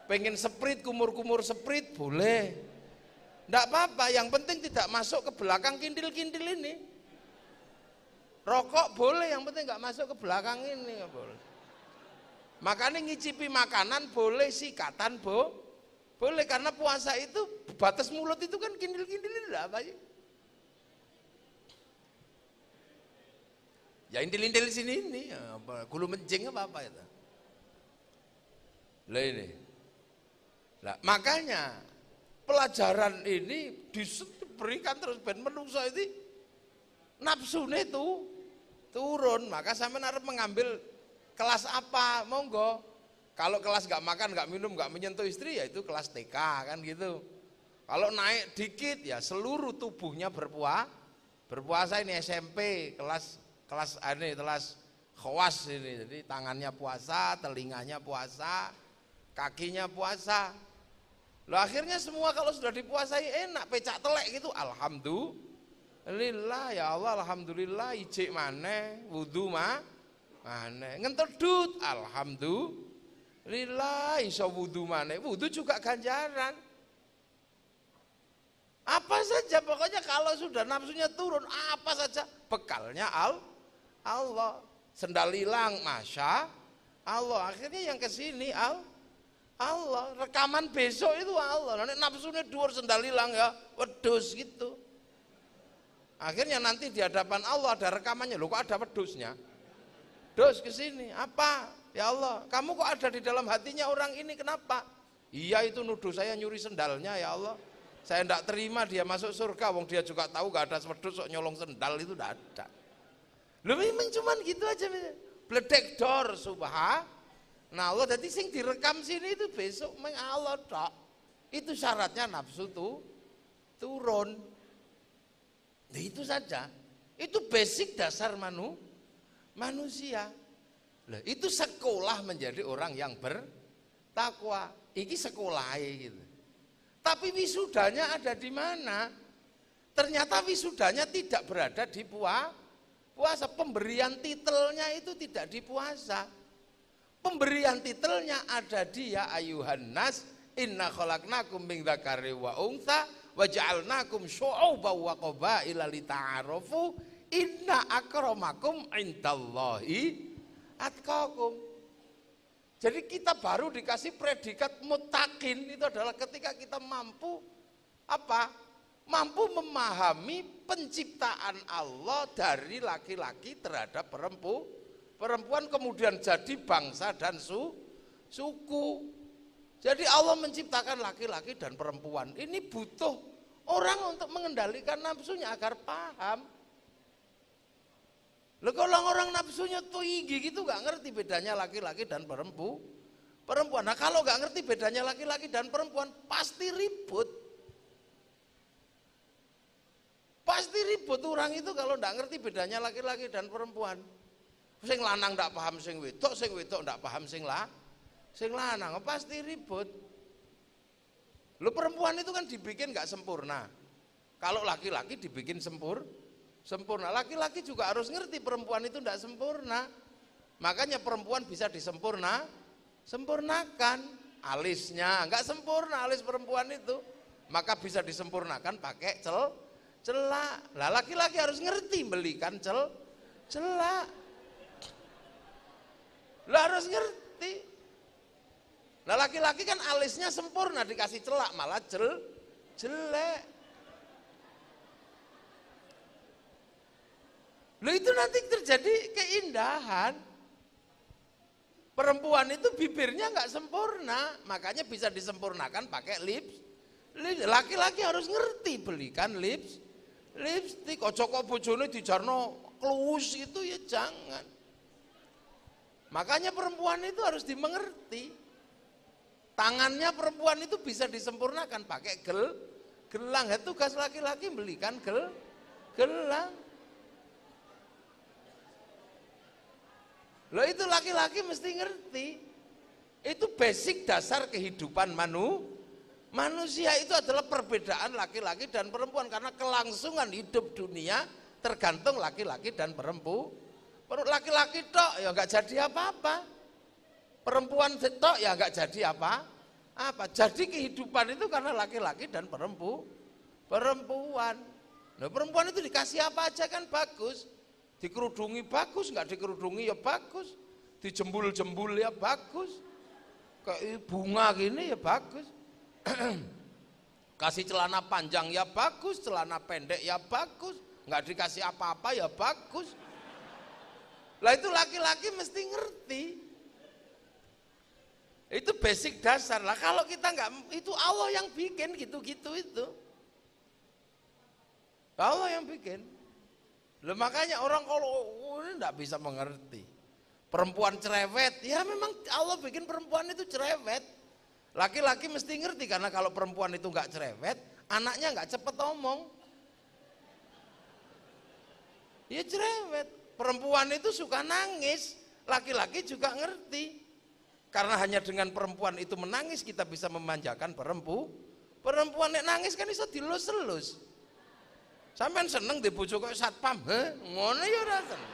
pengen seprit, kumur-kumur seprit boleh, enggak apa-apa, yang penting tidak masuk ke belakang kintil-kintil ini. Rokok boleh, yang penting enggak masuk ke belakang ini, enggak boleh. Makanya ngicipi makanan boleh, sikatan boleh, karena puasa itu batas mulut itu kan kintil-kintil ini apa sih? Ya intil-intil sini ini, apa, gulu mencing apa itu? Lah ini, lah makanya pelajaran ini diberikan terus ben menungso itu nafsune itu turun, maka sampean harus mengambil kelas apa, monggo. Kalau kelas nggak makan, nggak minum, nggak menyentuh istri, ya itu kelas TK kan gitu. Kalau naik dikit, ya seluruh tubuhnya berpuasa ini SMP, kelas khawas ini. Jadi tangannya puasa, telinganya puasa, kakinya puasa. Loh akhirnya semua kalau sudah dipuasai enak, pecak telek gitu, alhamdulillah ya Allah, alhamdulillah, ijik maneh, wudu maneh, ngentedut, alhamdulillah, iso wudu maneh, wudu juga ganjaran. Apa saja pokoknya kalau sudah nafsunya turun, apa saja bekalnya Allah. Sendal hilang, masya Allah. Akhirnya yang kesini Allah. Rekaman besok itu Allah. Nanti nafsunya dhuwur, sendal hilang ya, wedus gitu. Akhirnya nanti di hadapan Allah ada rekamannya. Loh kok ada wedusnya? Dus kesini, apa? Ya Allah, kamu kok ada di dalam hatinya orang ini, kenapa? Iya itu nuduh saya nyuri sendalnya ya Allah. Saya tidak terima dia masuk surga, wong dia juga tahu gak ada wedus sok nyolong sendal, itu tidak ada. Lu memang cuman gitu aja, bledek dor subhanallah. Allah, jadi sing direkam sini itu besok Allah tok. Itu syaratnya nafsu tuh turun. Nah, itu saja. Itu basic dasar manusia. Lah, itu sekolah menjadi orang yang bertakwa. Iki sekolah gitu. Tapi wisudanya ada di mana? Ternyata wisudanya tidak berada di puasa. Pemberian titelnya itu tidak di puasa. Pemberian titelnya ada di ya ayuhan nas inna khalaqnakum min dzakari wa untha wa ja'alnakum syu'uban wa qabaila lita'arafu inna akramakum indallahi atqakum. Jadi kita baru dikasih predikat muttaqin, itu adalah ketika kita mampu apa? Mampu memahami penciptaan Allah dari laki-laki terhadap perempuan, kemudian jadi bangsa dan suku. Jadi Allah menciptakan laki-laki dan perempuan. Ini butuh orang untuk mengendalikan nafsunya agar paham. Loh kalau orang nafsunya tinggi gitu gak ngerti bedanya laki-laki dan perempuan. Nah kalau gak ngerti bedanya laki-laki dan perempuan pasti ribut. Pasti ribut orang itu kalau gak ngerti bedanya laki-laki dan perempuan. Sing lanang gak paham sing wedok gak paham sing lanang, pasti ribut. Loh perempuan itu kan dibikin gak sempurna. Kalau laki-laki dibikin sempurna. Laki-laki juga harus ngerti perempuan itu tidak sempurna. Makanya perempuan bisa sempurnakan. Alisnya enggak sempurna alis perempuan itu. Maka bisa disempurnakan pakai celak. Lah laki-laki harus ngerti belikan celak. Lah harus ngerti. Lah laki-laki kan alisnya sempurna dikasih celak malah jelek. Loh itu nanti terjadi keindahan. Perempuan itu bibirnya nggak sempurna, makanya bisa disempurnakan pakai lips. Laki-laki harus ngerti belikan lipstick. Ojo kok bojone dijarno klus itu ya jangan. Makanya perempuan itu harus dimengerti. Tangannya perempuan itu bisa disempurnakan pakai gelang. Tugas laki-laki belikan gelang. Loh itu laki-laki mesti ngerti. Itu basic dasar kehidupan manusia itu adalah perbedaan laki-laki dan perempuan karena kelangsungan hidup dunia tergantung laki-laki dan Laki-laki tok ya nggak jadi apa-apa. Perempuan tok ya nggak jadi apa-apa. Jadi kehidupan itu karena laki-laki dan perempuan. Nah, perempuan itu dikasih apa aja kan bagus. Dikerudungi bagus, nggak dikerudungi ya bagus. Dijembul-jembul ya bagus. Kayak bunga gini ya bagus. Kasih celana panjang ya bagus, celana pendek ya bagus. Nggak dikasih apa-apa ya bagus. Lah itu laki-laki mesti ngerti. Itu basic dasar lah. Kalau kita nggak, itu Allah yang bikin gitu-gitu itu. Allah yang bikin. Loh, makanya orang kalau ini nggak bisa mengerti. Perempuan cerewet, ya memang Allah bikin perempuan itu cerewet. Laki-laki mesti ngerti karena kalau perempuan itu nggak cerewet, anaknya nggak cepet omong. Ya cerewet. Perempuan itu suka nangis, laki-laki juga ngerti. Karena hanya dengan perempuan itu menangis kita bisa memanjakan perempuan yang nangis kan bisa dilus-elus. Sampean seneng di bojo kok satpam, ngono ya ora seneng.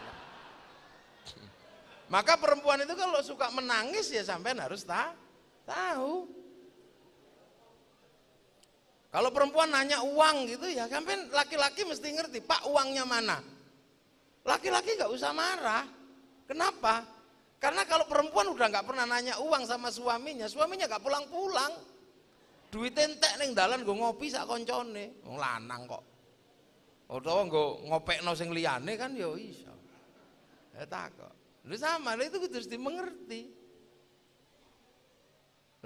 Maka perempuan itu kalau suka menangis ya sampean harus tahu. Kalau perempuan nanya uang gitu ya sampean laki-laki mesti ngerti, Pak uangnya mana? Laki-laki nggak usah marah. Kenapa? Karena kalau perempuan udah nggak pernah nanya uang sama suaminya nggak pulang-pulang. Duit entek neng dalan gue ngopi sak koncone, wong lanang kok. Utawa gue ngopekno sing liyane kan ya iso. Ya takok. Lu sama, itu harus dimengerti.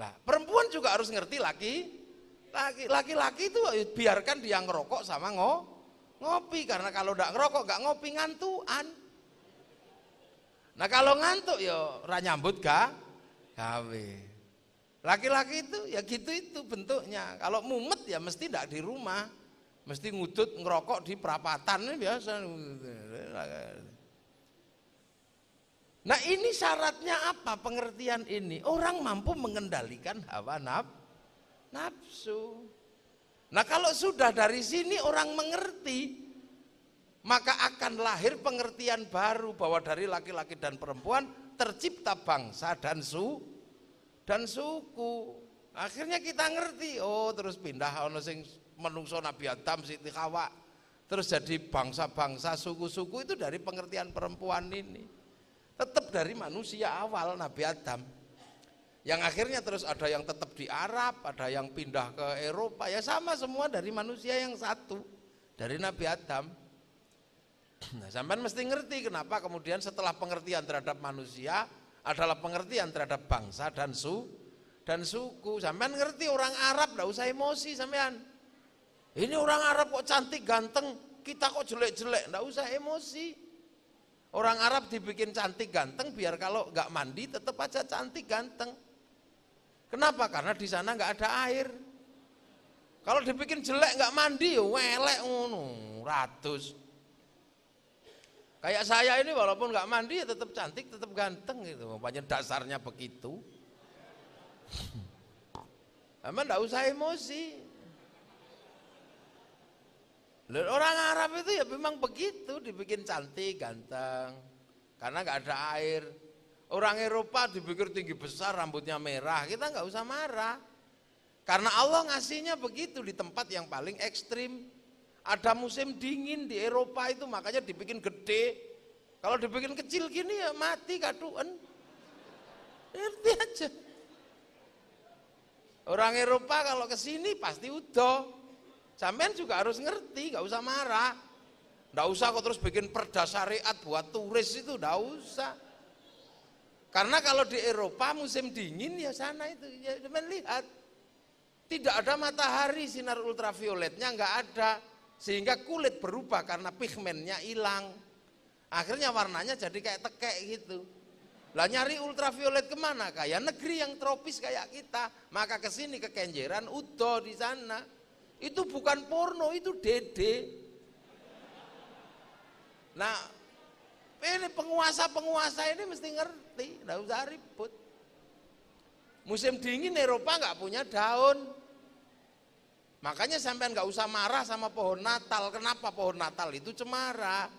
Lah, perempuan juga harus ngerti laki-laki itu biarkan dia ngerokok sama ngopi, karena kalau enggak ngerokok enggak ngopi ngantuan. Nah kalau ngantuk ya ora nyambut gawe. Laki-laki itu ya gitu itu bentuknya. Kalau mumet ya mesti enggak di rumah. Mesti ngudut ngerokok di perapatan biasa. Nah ini syaratnya apa pengertian ini? Orang mampu mengendalikan hawa nafsu. Nah kalau sudah dari sini orang mengerti, maka akan lahir pengertian baru bahwa dari laki-laki dan perempuan tercipta bangsa dan suku. Akhirnya kita ngerti, oh terus pindah ono sing menungso Nabi Adam Siti Hawa, terus jadi bangsa-bangsa suku-suku itu dari pengertian perempuan ini. Tetap dari manusia awal Nabi Adam. Yang akhirnya terus ada yang tetap di Arab, ada yang pindah ke Eropa, ya sama semua dari manusia yang satu, dari Nabi Adam. Nah, sampean mesti ngerti kenapa kemudian setelah pengertian terhadap manusia adalah pengertian terhadap bangsa dan suku. Sampean ngerti orang Arab, enggak usah emosi sampean. Ini orang Arab kok cantik ganteng, kita kok jelek-jelek, enggak usah emosi. Orang Arab dibikin cantik ganteng biar kalau enggak mandi tetap aja cantik ganteng. Kenapa? Karena di sana nggak ada air. Kalau dibikin jelek nggak mandi, ya welek ngono, ratus. Kayak saya ini walaupun nggak mandi ya tetap cantik, tetap ganteng gitu. Makanya dasarnya begitu. Emang nggak usah emosi. Orang Arab itu ya memang begitu, dibikin cantik, ganteng, karena nggak ada air. Orang Eropa dipikir tinggi besar, rambutnya merah, kita nggak usah marah. Karena Allah ngasihnya begitu di tempat yang paling ekstrim. Ada musim dingin di Eropa itu makanya dibikin gede. Kalau dibikin kecil gini ya mati kaduan. Ngerti aja. Orang Eropa kalau ke sini pasti udah. Sampean juga harus ngerti, nggak usah marah. Nggak usah kok terus bikin perda syariat buat turis itu, nggak usah. Karena kalau di Eropa musim dingin ya sana itu, ya lihat. Tidak ada matahari, sinar ultravioletnya nggak ada. Sehingga kulit berubah karena pigmennya hilang. Akhirnya warnanya jadi kayak tekek gitu. Lah nyari ultraviolet kemana? Kayak negeri yang tropis kayak kita. Maka kesini ke Kenjeran, udah di sana. Itu bukan porno, itu dede. Nah, ini penguasa-penguasa ini mesti ngerti, nggak usah ribut. Musim dingin Eropa nggak punya daun, makanya sampean nggak usah marah sama pohon Natal. Kenapa pohon Natal itu cemara?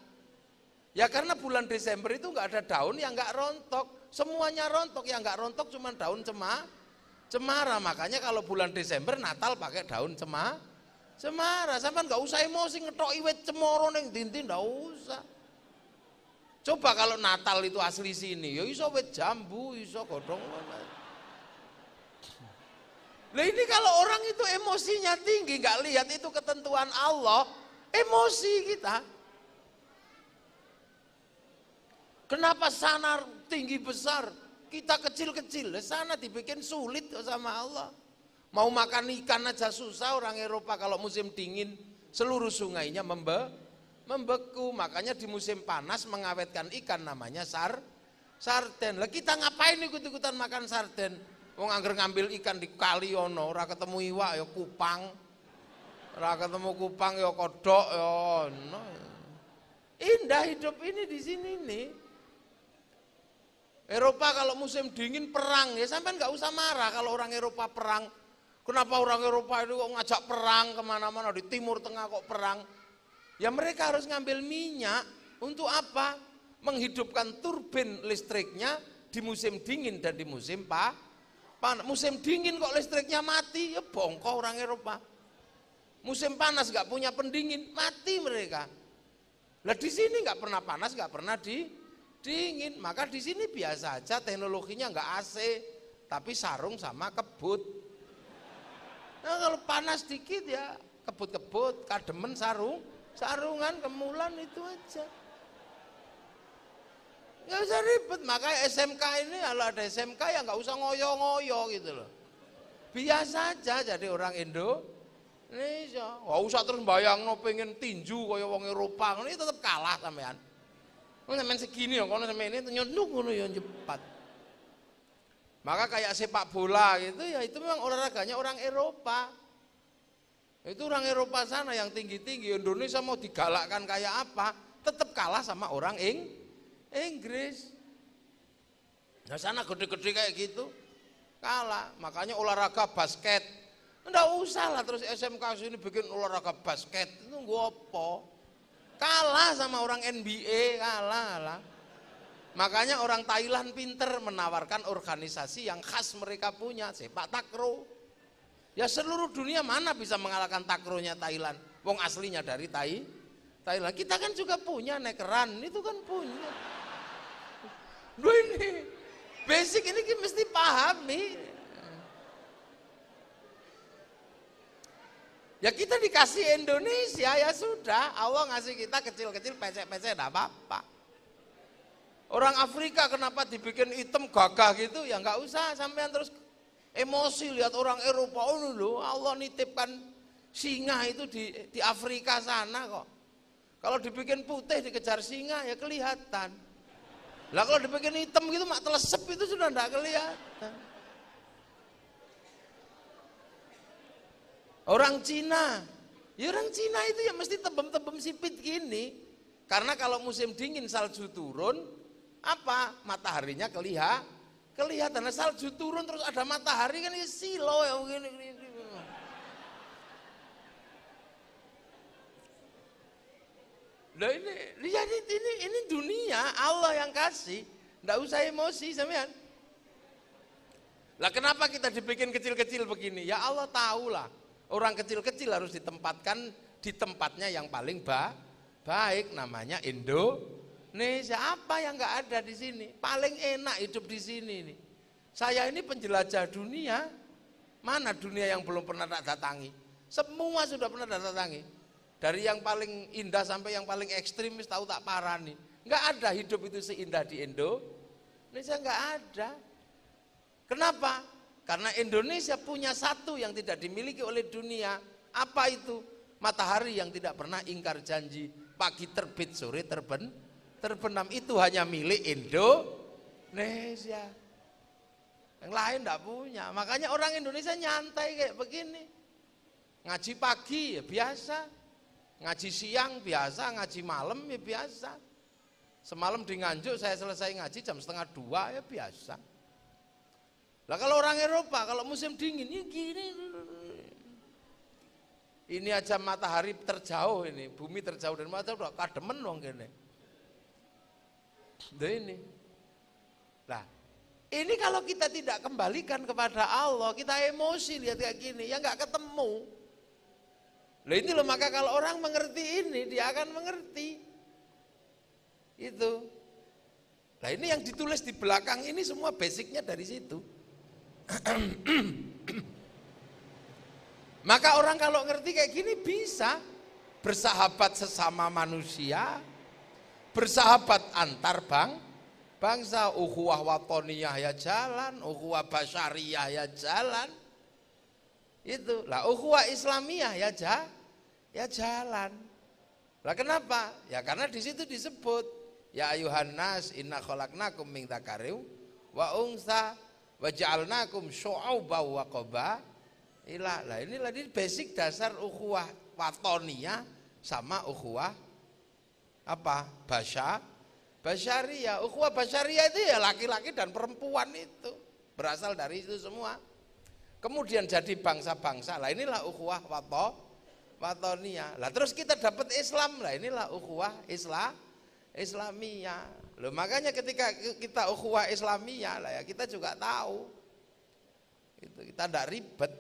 Ya karena bulan Desember itu nggak ada daun yang nggak rontok, semuanya rontok, yang nggak rontok cuma daun cemara. Makanya kalau bulan Desember Natal pakai daun cemara. Sampean nggak usah emosi ngetoki wit cemara ning ndi ndak usah. Coba kalau Natal itu asli sini, ya iso wit jambu, iso godhong. Lah ini kalau orang itu emosinya tinggi, nggak lihat itu ketentuan Allah, emosi kita. Kenapa sana tinggi besar, kita kecil-kecil, sana dibikin sulit sama Allah. Mau makan ikan aja susah, orang Eropa kalau musim dingin seluruh sungainya membeku. Makanya di musim panas mengawetkan ikan namanya sarden. Lah kita ngapain ikut-ikutan makan sarden? Wong angger ngambil ikan di kali ono, ora ketemu iwak ya kupang. Ora ketemu kupang ya kodok ya ono. Indah hidup ini di sini nih. Eropa kalau musim dingin perang, ya sampai nggak usah marah kalau orang Eropa perang. Kenapa orang Eropa itu kok ngajak perang kemana-mana, di Timur Tengah kok perang? Ya mereka harus ngambil minyak, untuk apa? Menghidupkan turbin listriknya di musim dingin dan di musim panas. Musim dingin kok listriknya mati, ya bongkok orang Eropa. Musim panas nggak punya pendingin, mati mereka. Lah di sini nggak pernah panas, nggak pernah dingin, maka di sini biasa aja, teknologinya nggak AC, tapi sarung sama kebut. Nah kalau panas dikit ya kebut-kebut, kademen sarungan, kemulan itu aja. Nggak usah ribet, makanya SMK ini kalau ada SMK ya nggak usah ngoyo-ngoyo gitu loh. Biasa aja jadi orang Indonesia. Nggak usah terus bayangno pengen tinju kaya wong Eropa, ini tetap kalah sampean. Sampean segini ya, kalau sampean ini nyunduk ngono ya cepat. Maka kayak sepak bola gitu ya, itu memang olahraganya orang Eropa. Itu orang Eropa sana yang tinggi-tinggi, Indonesia mau digalakkan kayak apa, tetap kalah sama orang Inggris. Nah sana gede-gede kayak gitu, kalah. Makanya olahraga basket, enggak usah lah terus SMK sini bikin olahraga basket, itu gua apa? Kalah sama orang NBA, kalah. Makanya orang Thailand pinter menawarkan organisasi yang khas mereka punya, sepak takraw. Ya seluruh dunia mana bisa mengalahkan takronya Thailand? Wong aslinya dari Thailand. Kita kan juga punya nekeran, itu kan punya. Duh ini basic ini mesti pahami. Ya kita dikasih Indonesia ya sudah, Allah ngasih kita kecil-kecil, pesek-pesek, enggak apa-apa. Orang Afrika kenapa dibikin hitam gagah gitu, ya nggak usah sampean terus emosi lihat orang Eropa. Oh loh, Allah nitipkan singa itu di Afrika sana kok. Kalau dibikin putih dikejar singa ya kelihatan. Lah kalau dibikin hitam gitu mak telesep itu sudah enggak kelihatan. Orang Cina, ya orang Cina itu ya mesti tebem-tebem sipit gini. Karena kalau musim dingin salju turun, apa? Mataharinya kelihatan. Nah, salju turun terus ada matahari kan ya silo ya begini. Nah ini dunia Allah yang kasih, enggak usah emosi sampean. Lah kenapa kita dibikin kecil-kecil begini? Ya Allah tahulah. Orang kecil-kecil harus ditempatkan di tempatnya yang paling baik, namanya Indonesia. Apa yang nggak ada di sini? Paling enak hidup di sini nih. Saya ini penjelajah dunia. Mana dunia yang belum pernah tak datangi? Semua sudah pernah tak datangi. Dari yang paling indah sampai yang paling ekstremis tahu tak parani. Nggak ada hidup itu seindah di Indonesia, nggak ada. Kenapa? Karena Indonesia punya satu yang tidak dimiliki oleh dunia. Apa itu? Matahari yang tidak pernah ingkar janji. Pagi terbit, sore terbenam. Itu hanya milik Indonesia. Yang lain tidak punya. Makanya orang Indonesia nyantai kayak begini. Ngaji pagi ya biasa. Ngaji siang biasa, ngaji malam ya biasa. Semalam di Nganjuk saya selesai ngaji jam 1:30 ya biasa. Lah kalau orang Eropa kalau musim dingin ya gini. Ini aja matahari terjauh ini, bumi terjauh dari matahari udah kademen dong gini. Nah ini. Nah, ini kalau kita tidak kembalikan kepada Allah, kita emosi lihat kayak gini, ya nggak ketemu. Nah itu loh, maka kalau orang mengerti ini, dia akan mengerti. Itu. Nah ini yang ditulis di belakang ini semua basicnya dari situ. Maka orang kalau ngerti kayak gini bisa bersahabat sesama manusia, bersahabat antar bangsa, ukhuwah watoniyah ya jalan, ukhuwah basyariyah ya jalan. Itu lah, ukhuwah islamiyah ya jalan. Lah kenapa? Ya karena di situ disebut ya ayuhan nas inna khalaqnakum min dzakarin wa unsa wa ja'alnakum syu'uban wa qabaila. Lah inilah di basic dasar ukhuwah watoniyah sama ukhuwah apa? Basyariyah. Ukhuwah basyariyah itu ya laki-laki dan perempuan, itu berasal dari itu semua. Kemudian jadi bangsa-bangsa. Lah inilah ukhuwah watoniyah. Lah terus kita dapat Islam. Lah inilah ukhuwah Islamiyah. Loh makanya ketika kita ukhuwah Islamiyah lah ya kita juga tahu. Itu kita tidak ribet.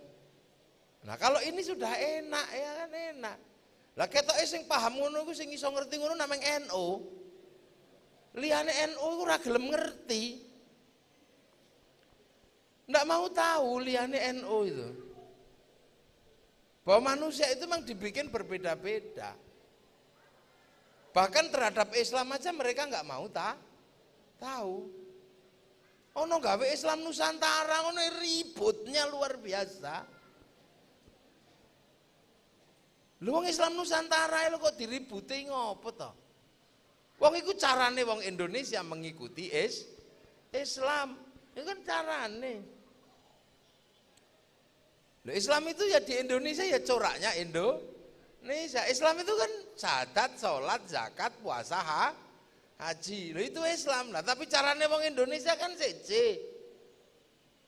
Nah kalau ini sudah enak, ya kan enak. Lah ketoke sing paham ngono iku sing iso ngerti ngono namung NU. Liyane NU iku ora gelem ngerti. Ndak mau tahu liyane NU itu. Bahwa manusia itu memang dibikin berbeda-beda. Bahkan terhadap Islam aja mereka nggak mau tahu. Ono gawe Islam Nusantara, ono ributnya luar biasa. Lu wong Islam Nusantara lu kok diributi ngopo toh? Wong iku carane wong Indonesia mengikuti Islam. Itu kan carane. Loh, Islam itu ya di Indonesia ya coraknya Indonesia. Islam itu kan syahadat, sholat, zakat, puasa, haji. Loh itu Islam. Nah, tapi carane wong Indonesia kan siji.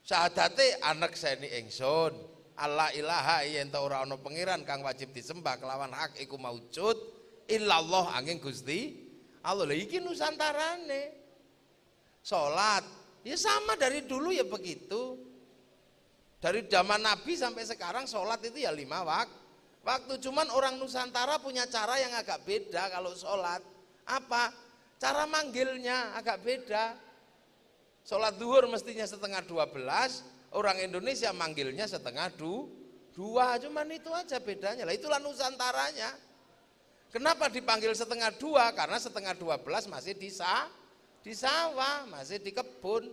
Syahadate anak seni ingsun. Allah ilaha yen ta ora ana pangeran kang wajib disembah kelawan hak iku maujud illallah angin Gusti Allah. Lah iki nusantarane. Salat ya sama dari dulu ya begitu. Dari zaman Nabi sampai sekarang salat itu ya 5 waktu. Cuman orang Nusantara punya cara yang agak beda kalau salat. Apa? Cara manggilnya agak beda. Salat zuhur mestinya 11:30. Orang Indonesia manggilnya 1:30, cuman itu aja bedanya. Lah itulah Nusantaranya. Kenapa dipanggil 1:30? Karena 11:30 masih di sawah, masih di kebun.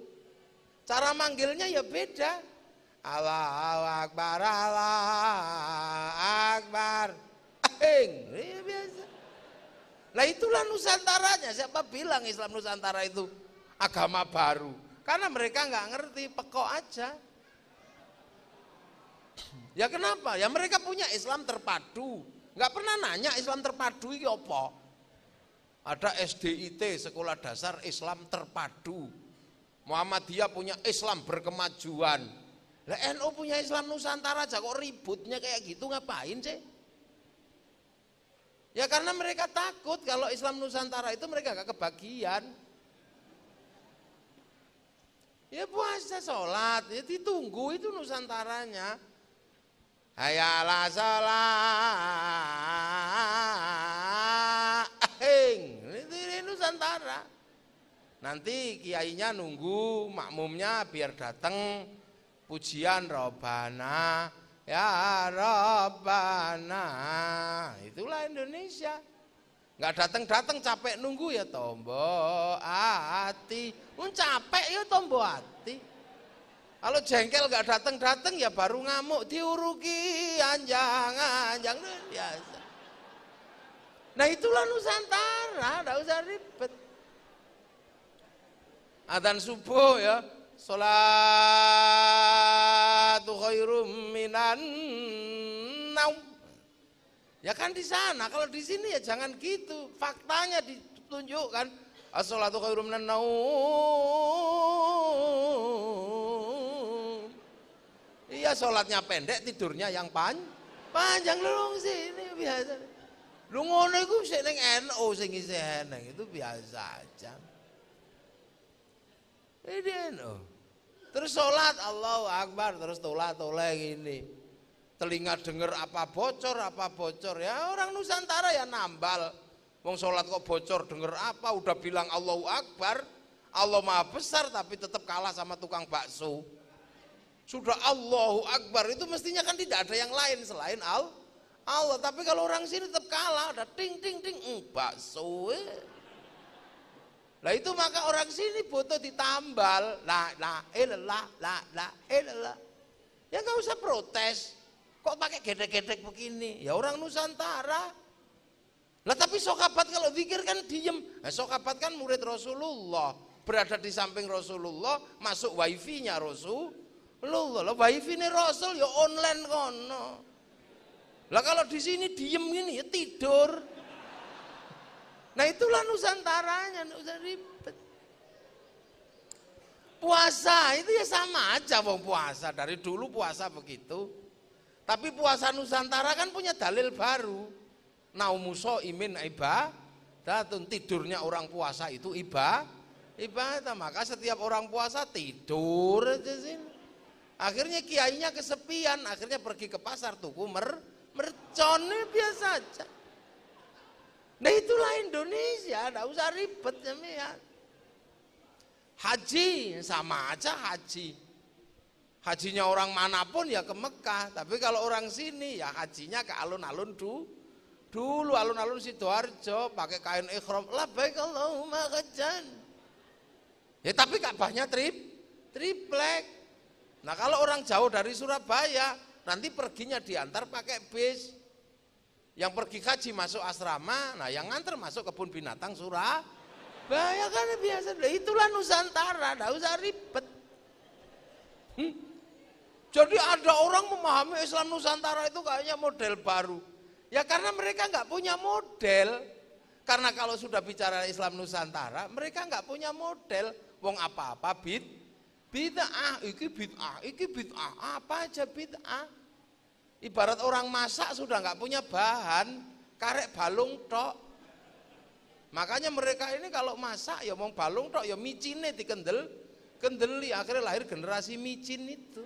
Cara manggilnya ya beda. Allahu Akbar, Allahu Akbar. Ya biasa. Lah itulah Nusantaranya. Siapa bilang Islam Nusantara itu agama baru? Karena mereka nggak ngerti, pekok aja. Ya kenapa? Ya mereka punya Islam terpadu. Nggak pernah nanya Islam terpadu ini apa. Ada SDIT, Sekolah Dasar Islam Terpadu. Muhammadiyah punya Islam berkemajuan. Lah NU punya Islam Nusantara aja kok ributnya kayak gitu, ngapain sih? Ya karena mereka takut kalau Islam Nusantara itu mereka nggak kebagian. Ya puasa, sholat, ya ditunggu itu Nusantaranya. Hayalah sholat, ini Nusantara. Nanti kiainya nunggu makmumnya biar datang pujian Robbana, ya Robbana. Itulah Indonesia. Nggak datang capek nunggu ya tombo hati. Capek ya tombo hati. Kalau jengkel nggak datang ya baru ngamuk diuruki anjang biasa. Nah itulah Nusantara, nggak usah ribet. Adzan subuh ya, sholatu khairum minan naum. Ya kan di sana, kalau di sini ya jangan gitu. Faktanya ditunjukkan as-sholatu khairum minan naum. Iya sholatnya pendek, tidurnya yang panjang. Lu sini biasa. Lu ngono iku sing ning NU sing isih eneng itu biasa aja. Ini NU. Terus sholat Allahu Akbar, terus toleh gini. Telinga denger apa bocor ya orang Nusantara ya nambal. Wong sholat kok bocor denger apa, udah bilang Allahu Akbar, Allah Maha Besar tapi tetap kalah sama tukang bakso. Sudah Allahu Akbar itu mestinya kan tidak ada yang lain selain Allah, tapi kalau orang sini tetap kalah, ada ting ting ting bakso. Lah itu maka orang sini butuh ditambal la ilallah. Ya nggak usah protes. Kok pakai gedek-gedek begini? Ya orang Nusantara. Lah tapi sokabat kalau zikir kan diem. Nah, sokabat kan murid Rasulullah, berada di samping Rasulullah, masuk wifi-nya Rasulullah. Lah wifi-nya Rasul ya online kono. Lah kalau di sini diem gini ya tidur. Nah itulah Nusantaranya, nggak usah ribet. Puasa itu ya sama aja wong puasa, dari dulu puasa begitu. Tapi puasa Nusantara kan punya dalil baru. Naumuso imin ibadatun, tidurnya orang puasa itu ibadah. Maka setiap orang puasa tidur aja sini. Akhirnya kiainya kesepian, akhirnya pergi ke pasar tuku mercon, biasa aja. Nah itulah Indonesia, tidak usah ribet ya. Haji sama aja haji. Hajinya orang manapun ya ke Mekah, tapi kalau orang sini ya hajinya ke alun-alun dulu alun-alun Sidoarjo pakai kain ihram, labbaik Allahumma hajjan. Ya tapi Ka'bahnya triplek. Nah kalau orang jauh dari Surabaya nanti perginya diantar pakai bis. Yang pergi haji masuk asrama, nah yang nganter masuk kebun binatang Surabaya kan biasa. Itulah Nusantara, tidak usah ribet. Jadi ada orang memahami Islam Nusantara itu kayaknya model baru. Ya karena mereka nggak punya model. Karena kalau sudah bicara Islam Nusantara, mereka nggak punya model. Wong apa-apa bid'ah, iki bid'ah, apa aja bid'ah. Ibarat orang masak sudah nggak punya bahan, karek balung tok. Makanya mereka ini kalau masak ya mau balung tok, ya micine kendeli, akhirnya lahir generasi micin itu.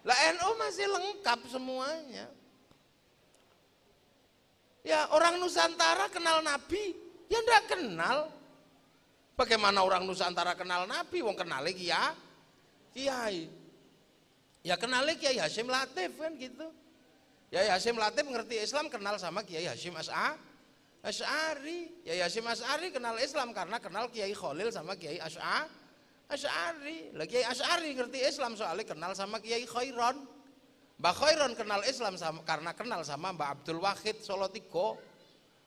Lah NU masih lengkap semuanya. Ya orang Nusantara kenal Nabi, ya ndak kenal. Bagaimana orang Nusantara kenal Nabi? Wong kenale kiai. Ya kenalnya Kiai Hasyim Latif kan gitu. Kiai Hasyim Latif ngerti Islam kenal sama Kiai Hasyim Asy'ari. Kiai Hasyim Asy'ari kenal Islam karena kenal Kiai Khalil sama Kiai Asy'ari. Lah Kiai Asy'ari ngerti Islam soalnya kenal sama Kiai Khairon. Mbah Khairon kenal Islam karena kenal sama Mbah Abdul Wahid Solotigo.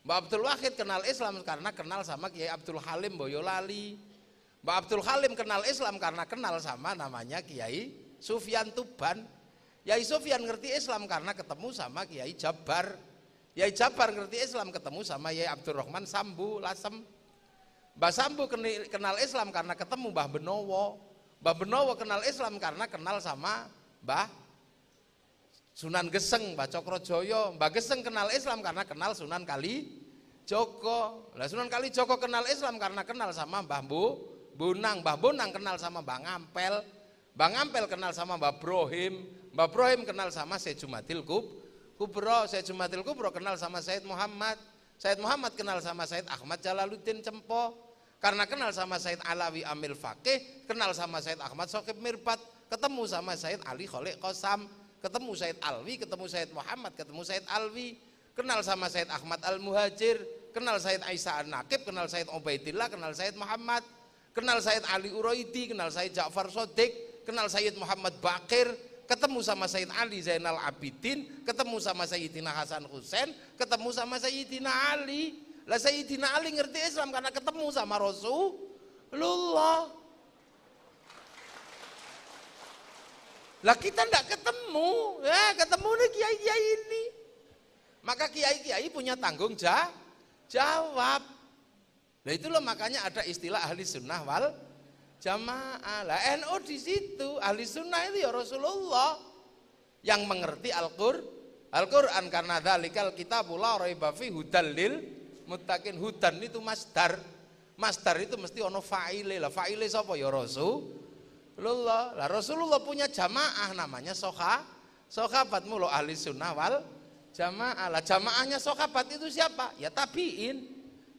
Mbah Abdul Wahid kenal Islam karena kenal sama Kiai Abdul Halim Boyolali. Mbah Abdul Halim kenal Islam karena kenal sama namanya Kiai Sufyan Tuban. Kiai Sufyan ngerti Islam karena ketemu sama Kiai Jabar. Kiai Jabar ngerti Islam ketemu sama Kiai Abdurrahman Sambu Lasem. Mbah Sambu kenal Islam karena ketemu Mbah Benowo. Mbah Benowo kenal Islam karena kenal sama Mbah Sunan Geseng, Mbah Cokrojoyo. Mbah Geseng kenal Islam karena kenal Sunan Kalijogo. Lah Sunan Kalijogo kenal Islam karena kenal sama Mbah Bonang. Mbah Bonang kenal sama Mbah Ngampel. Mbah Ngampel kenal sama Mbah Brohim. Mbah Brohim kenal sama Syekh Jumatil Kubro. Syekh Jumatil Kubro kenal sama Said Muhammad. Said Muhammad kenal sama Said Ahmad Jalaluddin Cempo. Karena kenal sama Said Alawi Amil Faqih, kenal sama Said Ahmad Sokib Mirbat, ketemu sama Said Ali Kholik Qasam, ketemu Said Alwi, ketemu Said Muhammad, ketemu Said Alwi, kenal sama Said Ahmad Al-Muhajir, kenal Said Aisyah An-Naqib, kenal Said Ubaidillah, kenal Said Muhammad, kenal Said Ali Uraidi, kenal Said Ja'far Sodik, kenal Sayyid Muhammad Bakir, ketemu sama Sayyid Ali Zainal Abidin, ketemu sama Sayyidina Hasan Husain, ketemu sama Sayyidina Ali. Lah Sayyidina Ali ngerti Islam karena ketemu sama Rasulullah. Lah kita ndak ketemu, ya ketemu nih kiai-kiai ini. Maka kiai-kiai punya tanggung jawab. Nah itulah makanya ada istilah ahli sunnah wal jamaah. Lah NU di situ ahli sunnah itu ya Rasulullah yang mengerti Al-Qur'an karena dzalikal kitabul la raiba fi hudal lil muttaqin. Hudan itu masdar. Masdar itu mesti ono fa'ile. Lah fa'ile sapa ya Rasulullah. Lah Rasulullah punya jamaah namanya sahabat mulu ahli sunnah wal jamaah. Lah jamaahnya sahabat itu siapa? Ya tabi'in.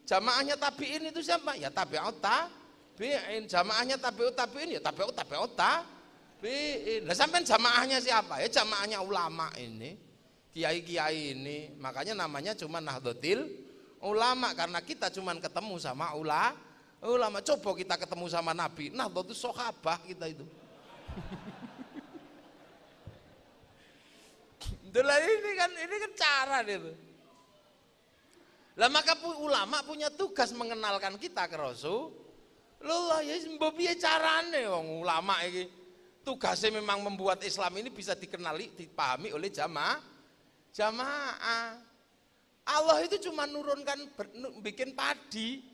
Jamaahnya tabi'in itu siapa? Ya tabi'ut tabi'in. Jamaahnya tabi'ut tabi'in ya tabi'ut tabi'in. Lah sampean jamaahnya siapa? Ya jamaahnya ulama ini. Kiai-kiai ini. Makanya namanya cuma Nahdlatul Ulama, karena kita cuma ketemu sama ulama. Coba kita ketemu sama Nabi, Nahdlatul Sahabah kita itu. ini kan cara itu. Lah maka ulama punya tugas mengenalkan kita ke Rasulullah. Ya mbok piye carane wong ulama iki tugasnya memang membuat Islam ini bisa dikenali, dipahami oleh jamaah. Allah itu cuma nurunkan bikin padi.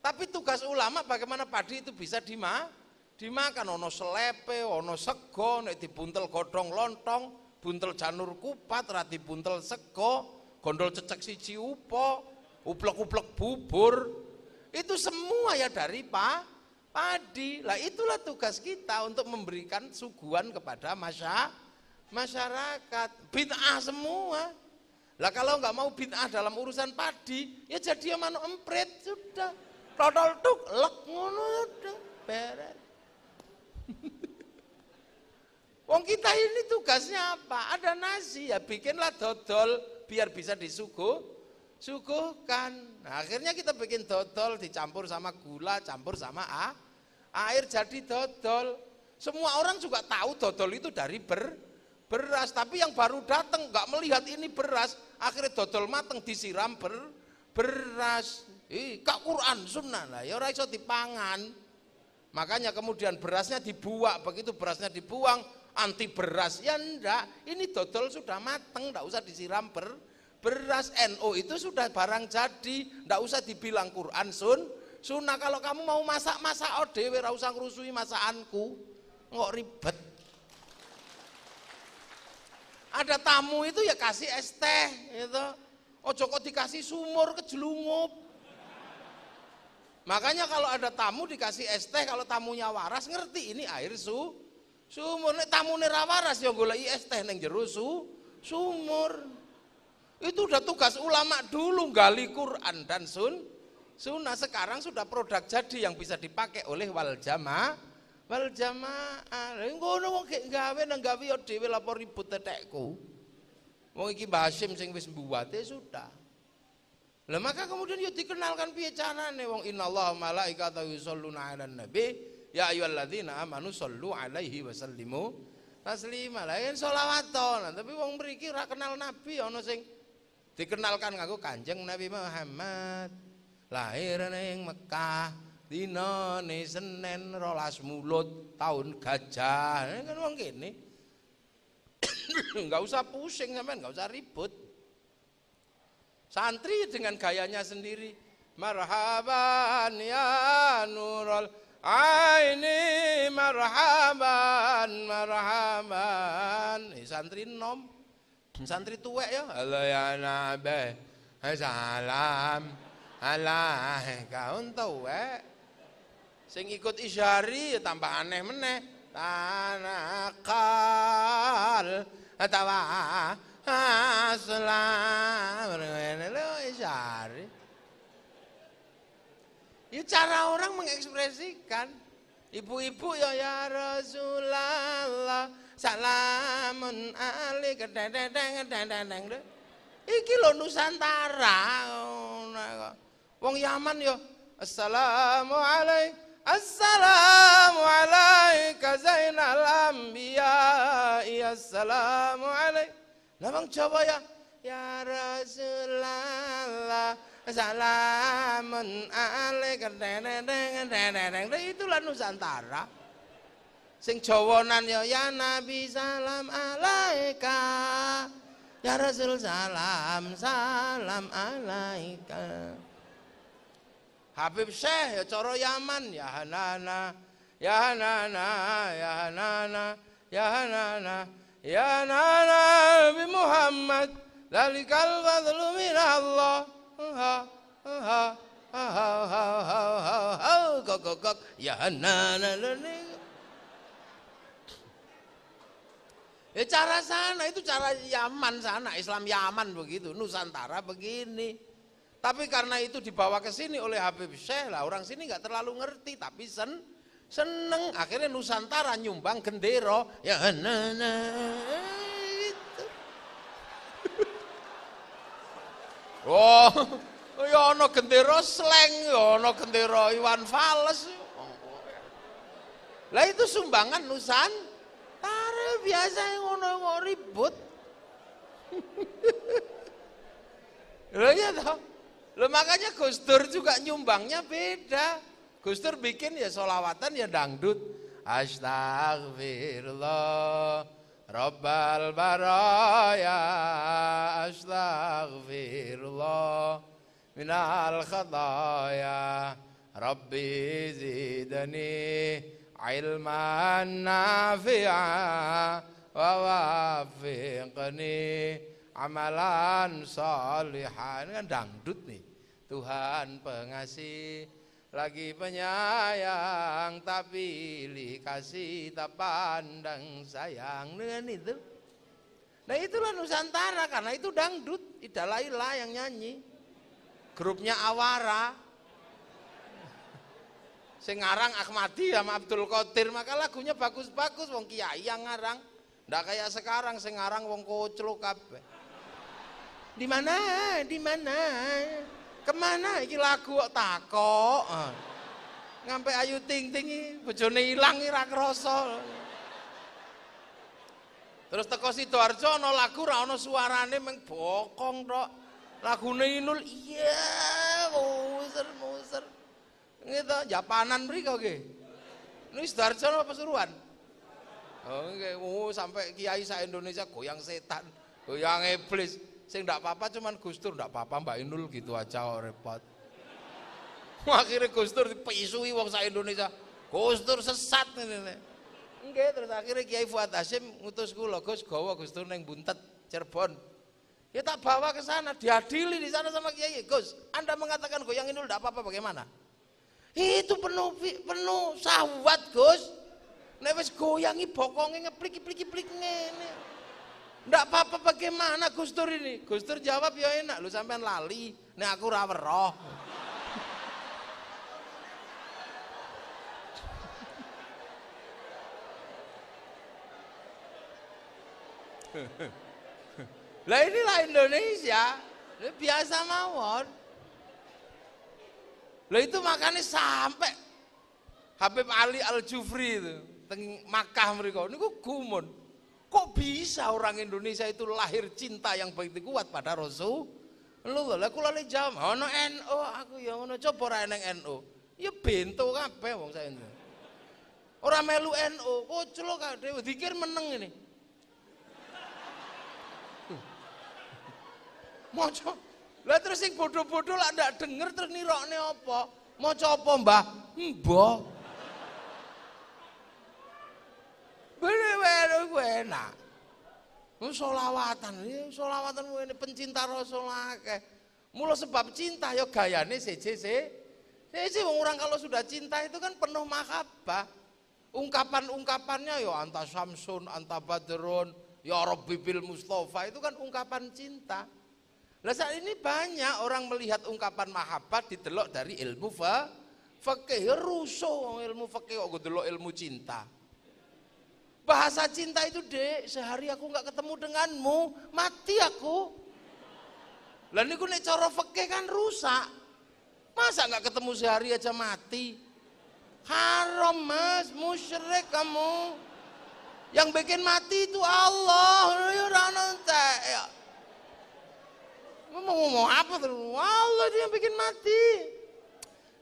Tapi tugas ulama bagaimana padi itu bisa dimakan. Ono selepe, ono sego, nek dibuntel godhong lontong, buntel janur kupat, ra dibuntel sego, gondol cecek siji uplek-uplek bubur. Itu semua ya dari padi. Lah itulah tugas kita untuk memberikan suguhan kepada masyarakat. Bid'ah semua. Lah kalau nggak mau bid'ah dalam urusan padi, ya jadi manu empret sudah. Todol tuk lek ngono sudah beres. Wong kita ini tugasnya apa? Ada nasi ya bikinlah dodol biar bisa disuguhkan. Nah, akhirnya kita bikin dodol dicampur sama gula, campur sama air jadi dodol. Semua orang juga tahu dodol itu dari beras, tapi yang baru datang nggak melihat ini beras, akhirnya dodol mateng disiram beras. Kak Quran sunnah lah, ya ora iso dipangan. Makanya kemudian berasnya dibuang, begitu berasnya dibuang anti beras ya enggak. Ini dodol sudah mateng, enggak usah disiram beras. NO itu sudah barang jadi, enggak usah dibilang Quran sunnah. Kalau kamu mau masak dhewe, ora usah ngrusui masakanku. Kok ribet. Ada tamu itu ya kasih es teh gitu. Ojo kok dikasih sumur kejelungup. Makanya kalau ada tamu dikasih es teh, kalau tamunya waras ngerti ini air sumur. Nek tamune ra waras ya goleki es teh ning jero sumur. Itu udah tugas ulama dulu gali Quran dan sunnah. Sekarang sudah produk jadi yang bisa dipakai oleh wal jamaah. Ngono wong gek gawe nang gawe yo dhewe lapor ribut tetekku. Wong iki Mbah Hasyim sing wis mbuwate sudah. Lah maka kemudian yo dikenalkan piye carane wong innallaha malaikatahu yusholluna 'alan nabi ya ayyuhalladzina amanu shollu 'alaihi wa sallimu taslima. Lah yen sholawatan, tapi wong mriki ora kenal nabi ana sing dikenalkan nganggo Kanjeng Nabi Muhammad. Lahir ning Mekah dinane Senin 12 Mulud tahun gajah. Kan wong kene. Enggak usah pusing sampean, enggak usah ribut. Santri dengan gayanya sendiri. Marhaban ya nurul aini marhaban. Santri nom. Santri tuwek ya. Allah ya nabi. Salam alaika tuwek. Sing ikut isyari tambah aneh meneh. Tanakal atawa aslam isyari. Ya cara orang mengekspresikan. Ibu-ibu ya Rasulullah salamun alaika deng. Iki lho Nusantara. Wong Yaman yo assalamu alaika zainal anbiya assalamu alaika. Lah wong Jawa ya Rasulullah salamun alaika deng. Itulah Nusantara. Sing Jawanan ya Nabi salam alaika. Ya Rasul salam alaika. Habib Syekh ya cara Yaman ya Hanana bi Muhammad zalikal fadlu min Allah. Ya cara sana itu cara Yaman sana, Islam Yaman begitu, Nusantara begini. Tapi karena itu dibawa ke sini oleh Habib Syekh lah, orang sini nggak terlalu ngerti, tapi seneng. Akhirnya Nusantara nyumbang gendero, ya gitu. Oh, ya ono gendero Sleng, ya ono gendero Iwan Fals. Lah itu sumbangan Nusantara. Biasa ngono ribut. Loh ya toh. Loh makanya Gus Dur juga nyumbangnya beda. Gus Dur bikin ya sholawatan ya dangdut. Astaghfirullah Rabbal baraya, astaghfirullah minal khadaya, Rabbi zidani ilman nafi'a wa wafiqni amalan salihan. Kan dangdut nih. Tuhan pengasih lagi penyayang, tak pilih kasih, tak pandang sayang. Dengan itu. Nah itulah Nusantara, karena itu dangdut. Ida Laila yang nyanyi. Grupnya Awara. Sing ngarang Ahmadi sama Abdul Qadir, maka lagunya bagus-bagus, wong kiai yang ngarang. Ndak kayak sekarang sing ngarang wong koclo kabeh. Di mana? Di mana? Kemana iki lagu kok takok? Ngampe Ayu Ting Ting iki bojone ilang ora krasa. Terus teko Sidoarjo ana lagu ra ana suarane meng bokong tok. Lagune Inul iya muser. Gitu, Japanan mriko nggih. Ini Sidoarjo apa Pasuruan? Oh nggih, sampai kiai sa Indonesia goyang setan, goyang iblis. Sing ndak apa-apa cuman Gus Dur, ndak apa-apa Mbak Inul gitu aja kok repot. Akhirnya Gus Dur dipisui wong sa Indonesia. Gus Dur sesat ngene. Nggih, terus akhirnya Kiai Fuad Hasyim ngutus kula, Gus gawa Gus Dur ning Buntet, Cirebon. Ya tak bawa ke sana, diadili di sana sama Kiai. Gus, Anda mengatakan goyang Inul ndak apa-apa bagaimana? Itu penuh sahwat Gus. Nek wis goyangi bokonge ngeplik-plik ngene. Ndak apa-apa bagaimana Gus Dur ini? Gus Dur jawab ya enak, lu sampean lali, nek aku ra weruh. Lah inilah Indonesia, biasa mawon. Lah itu makanya sampai Habib Ali Al-Jufri itu teng Makkah mriko niku gumun. Kok bisa orang Indonesia itu lahir cinta yang begitu kuat pada Rasulullah? Lah kula le jawab, ono NU aku ya ngono, coba ora eneng NU. Ya bento kabeh wong saiki. Ora melu NU, koclo kabeh dikir meneng ini. Moco. Lah terus sing bodoh-bodoh lah ndak denger terus nirokne apa? Maca apa, Mbah? Mbah. Bener-bener gue enak. Sholawatan ini pencinta Rasul akeh. Mula sebab cinta ya gayane seje wong orang kalau sudah cinta itu kan penuh mahabbah. Ungkapan-ungkapannya ya anta Samsun, anta Badrun, ya Rabbi bil Mustafa, itu kan ungkapan cinta. Lah saat ini banyak orang melihat ungkapan mahabbah didelok dari ilmu fikih, rusuh ilmu fikih kok delok ilmu cinta. Bahasa cinta itu, Dek, sehari aku nggak ketemu denganmu, mati aku. Lah niku nek cara fikih kan rusak. Masa nggak ketemu sehari aja mati? Haram, Mas, musyrik kamu. Yang bikin mati itu Allah, ya ora entek ya. Mau ngomong apa terus? Allah dia yang bikin mati.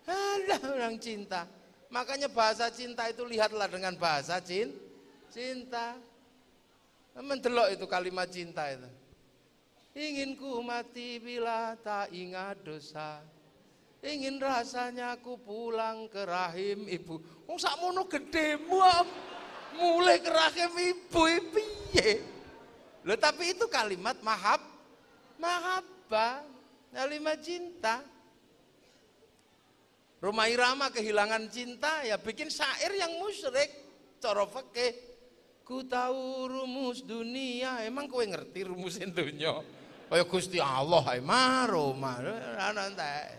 Ada orang cinta. Makanya bahasa cinta itu lihatlah dengan bahasa cinta. Mendelok itu kalimat cinta itu. Ingin ku mati bila tak ingat dosa. Ingin rasanya ku pulang ke rahim ibu. Wong sakmono gedemu mulai ke rahim ibu piye. Loh tapi itu kalimat mahabbah, kalimat cinta. Rhoma Irama kehilangan cinta, ya bikin syair yang musyrik. Cara fikih, ku tahu rumus dunia, emang kowe ngerti rumusin dunia? Kaya Gusti Allah ae Rhoma. Ana entek.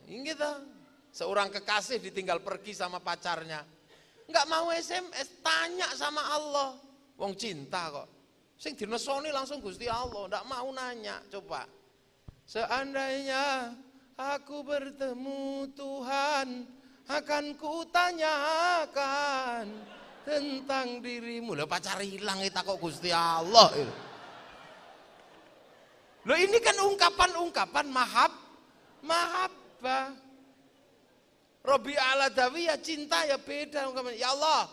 Gitu. Seorang kekasih ditinggal pergi sama pacarnya. Enggak mau SMS, tanya sama Allah. Wong cinta kok. Sing dinesoni langsung Gusti Allah, enggak mau nanya, coba. Seandainya aku bertemu Tuhan, akan kutanyakan tentang dirimu. Lah pacar hilang itu kok Gusti Allah. Loh ini kan ungkapan-ungkapan mahabbah. Robi Al-Adawi ya cinta ya beda ungkapan. Ya Allah,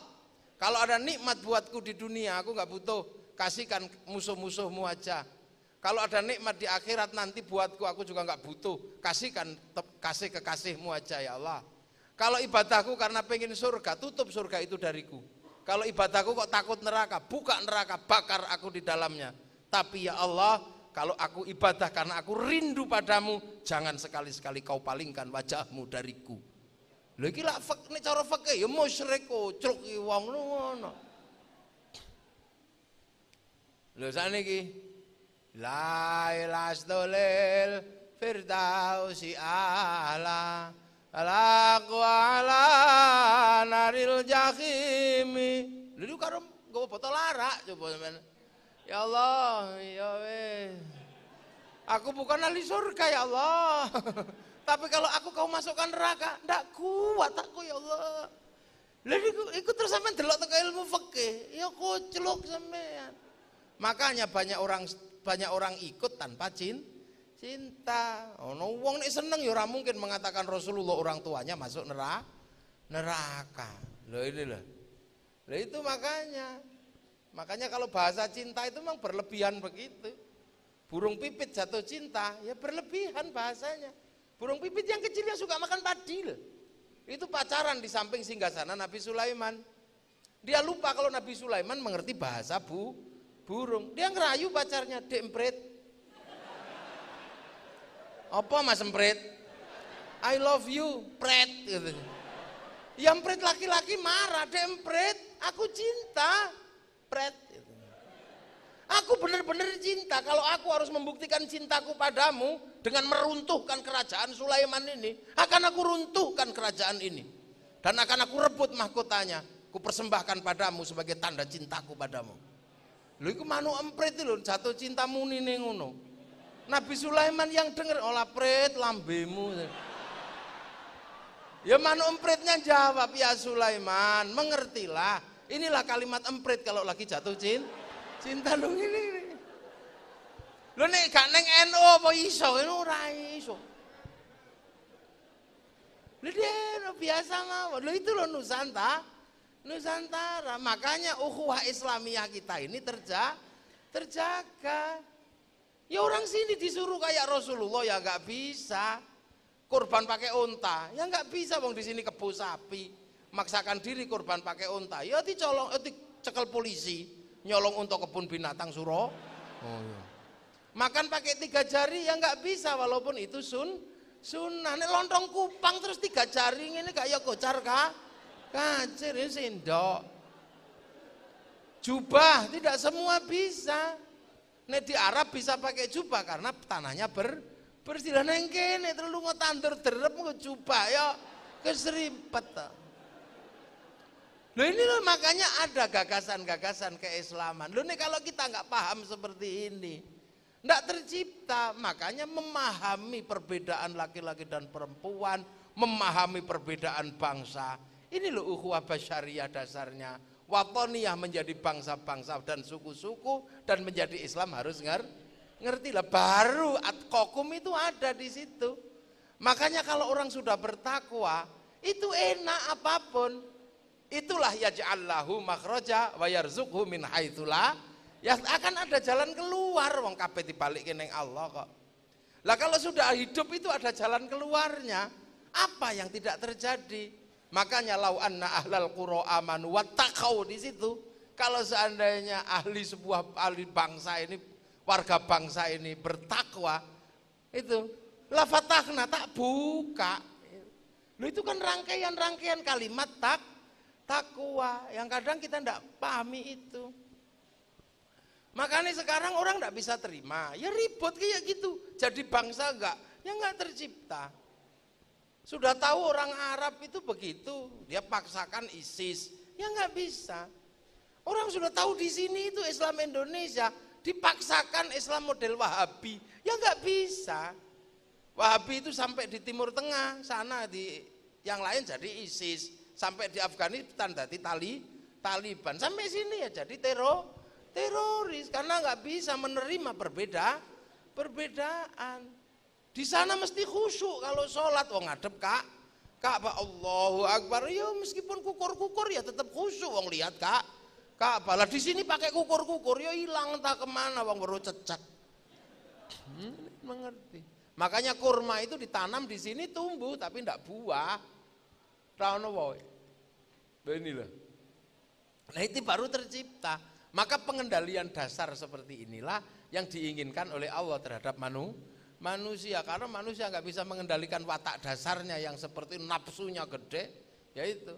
kalau ada nikmat buatku di dunia, aku nggak butuh, kasihkan musuh-musuhmu aja. Kalau ada nikmat di akhirat nanti buatku, aku juga nggak butuh, kasihkan kasih kekasihmu aja ya Allah. Kalau ibadahku karena pengen surga, tutup surga itu dariku. Kalau ibadahku kok takut neraka, buka neraka, bakar aku di dalamnya. Tapi ya Allah, kalau aku ibadah karena aku rindu padamu, jangan sekali-sekali kau palingkan wajahmu dariku. Lha iki lak nek cara fikih ya musyrik kocruk iki wong ngono. Lho sakniki la ilastolil firdausi ala alaqu ala naril jahimi. Lha karo nggawa botol arak coba sampean. Ya Allah, ya weh. Aku bukan ahli surga ya Allah. Tapi kalau aku kau masukkan neraka, ndak kuat aku ya Allah. Lalu ikut terus sampean delok teko ilmu fikih, ya koclok sampean. Makanya banyak orang ikut tanpa cinta. Ono wong nek seneng ya ora mungkin mengatakan Rasulullah orang tuanya masuk neraka. Loh ini loh. Lah itu makanya kalau bahasa cinta itu memang berlebihan begitu. Burung pipit jatuh cinta, ya berlebihan bahasanya. Burung pipit yang kecil yang suka makan padi loh. Itu pacaran di samping singgasana Nabi Sulaiman. Dia lupa kalau Nabi Sulaiman mengerti bahasa burung. Dia ngerayu pacarnya, "Dek empret." Apa Mas empret? "I love you, pret." Gitu. Yang empret laki-laki marah, "Dek empret, aku cinta." Pret. Aku benar-benar cinta. Kalau aku harus membuktikan cintaku padamu dengan meruntuhkan kerajaan Sulaiman ini, akan aku runtuhkan kerajaan ini dan akan aku rebut mahkotanya, ku persembahkan padamu sebagai tanda cintaku padamu. Lho iku manuk emprit lho jatuh cinta muni ning ngono. Nabi Sulaiman yang denger, "Olah pret lambemu." Ya manuk empritnya jawab, "Ya Sulaiman, mengertilah. Inilah kalimat emprit kalau lagi jatuh cinta lu ini. Lu nek gak neng NU apa iso? Ini ora iso. Lu dia biasa mawon. Lu itu lo Nusantara. Makanya ukhuwah Islamiyah kita ini terjaga. Ya orang sini disuruh kayak Rasulullah ya nggak bisa. Kurban pakai unta, ya nggak bisa bang di sini kebo sapi. Maksakan diri kurban pakai unta, ya dicolong, dicekel polisi. Nyolong untuk kebun binatang Suro. Oh iya. Makan pakai 3 jari ya nggak bisa walaupun itu sunnah. Nek lontong kupang terus 3 jari ini kayak kocar kacir ini sendok. Jubah tidak semua bisa. Nek di Arab bisa pakai jubah karena tanahnya bersih. Neng kene terlalu ngetandur derep jubah ya keserimpet. Loh ini loh makanya ada gagasan-gagasan keislaman. Loh ini kalau kita nggak paham seperti ini, nggak tercipta. Makanya memahami perbedaan laki-laki dan perempuan, memahami perbedaan bangsa. Ini loh ukhuwah basyariyah dasarnya. Watoniyah menjadi bangsa-bangsa dan suku-suku dan menjadi Islam harus ngerti lah. Baru atqakum itu ada di situ. Makanya kalau orang sudah bertakwa, itu enak apapun. Itulah yaj'allahu makhraja wa yarzuqhu min haitsu la, ya akan ada jalan keluar wong kabeh dibalikin ning Allah kok. Lah kalau sudah hidup itu ada jalan keluarnya. Apa yang tidak terjadi? Makanya lau anna ahlal qura amanu wattaqau di situ. Kalau seandainya ahli bangsa ini, warga bangsa ini bertakwa, itu la fatahna tak buka. Loh itu kan rangkaian kalimat takwa yang kadang kita tidak pahami itu. Makanya sekarang orang tidak bisa terima, ya ribut kayak gitu. Jadi bangsa enggak tercipta. Sudah tahu orang Arab itu begitu, dia paksakan ISIS, ya enggak bisa. Orang sudah tahu di sini itu Islam Indonesia, dipaksakan Islam model Wahabi, ya enggak bisa. Wahabi itu sampai di Timur Tengah, sana di yang lain jadi ISIS, sampai di Afghanistan jadi Taliban, sampai sini ya jadi teroris karena nggak bisa menerima perbedaan. Di sana mesti khusyuk kalau sholat, wong ngadep Ka'bah Allahu Akbar, ya meskipun kukur-kukur ya tetap khusyuk, wong lihat Ka'bah. Lah di sini pakai kukur-kukur ya hilang entah kemana, wong baru cecak. Mengerti. Makanya kurma itu ditanam di sini tumbuh tapi tidak buah. Tahu woy. Beginilah. Nah itu baru tercipta. Maka pengendalian dasar seperti inilah yang diinginkan oleh Allah terhadap manusia. Karena manusia nggak bisa mengendalikan watak dasarnya yang seperti nafsunya gede, yaitu.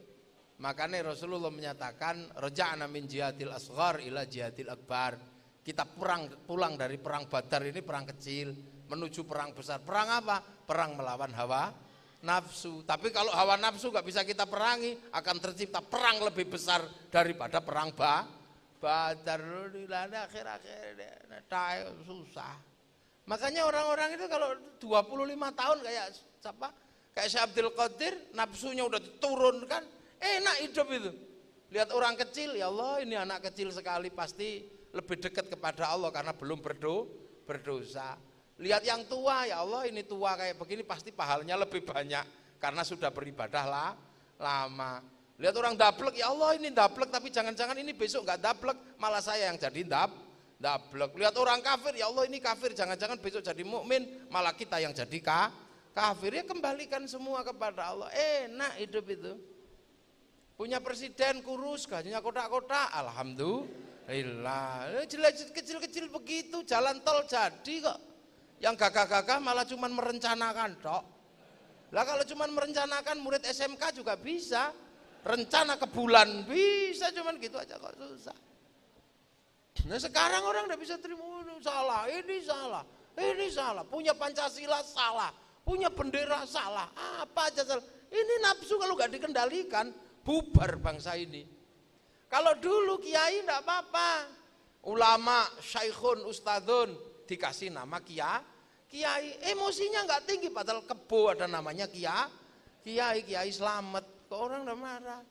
Makanya Rasulullah menyatakan raja'na min jihadil asghar ila jihadil akbar. Kita pulang dari perang Badar ini perang kecil menuju perang besar. Perang apa? Perang melawan hawa nafsu. Tapi kalau hawa nafsu nggak bisa kita perangi, akan tercipta perang lebih besar daripada perang Badar. Akhir-akhir susah. Makanya orang-orang itu kalau 25 tahun kayak siapa? Kayak Syekh Abdul Qadir, nafsunya udah diturunkan, enak hidup itu. Lihat orang kecil, ya Allah ini anak kecil sekali pasti lebih dekat kepada Allah karena belum berdosa. Lihat yang tua, ya Allah ini tua kayak begini pasti pahalanya lebih banyak karena sudah beribadah lama. Lihat orang dablek, ya Allah ini dablek tapi jangan-jangan ini besok nggak dablek, malah saya yang jadi dablek. Lihat orang kafir, ya Allah ini kafir, jangan-jangan besok jadi mukmin, malah kita yang jadi kafir. Ya kembalikan semua kepada Allah. Enak hidup itu. Punya presiden kurus, gajinya kotak-kotak, alhamdulillah. Jelek kecil-kecil begitu, jalan tol jadi kok. Yang gagah-gagah malah cuman merencanakan tok. Lah kalau cuman merencanakan murid SMK juga bisa. Rencana ke bulan bisa, cuman gitu aja kok susah. Nah sekarang orang udah bisa terima, ini salah, punya Pancasila salah, punya bendera salah, apa aja salah. Ini nafsu kalau gak dikendalikan, bubar bangsa ini. Kalau dulu kiai enggak apa-apa, ulama, syaikhun, ustadzun, dikasih nama kiai, emosinya nggak tinggi, padahal kebo ada namanya kiai selamat, kok orang udah marah.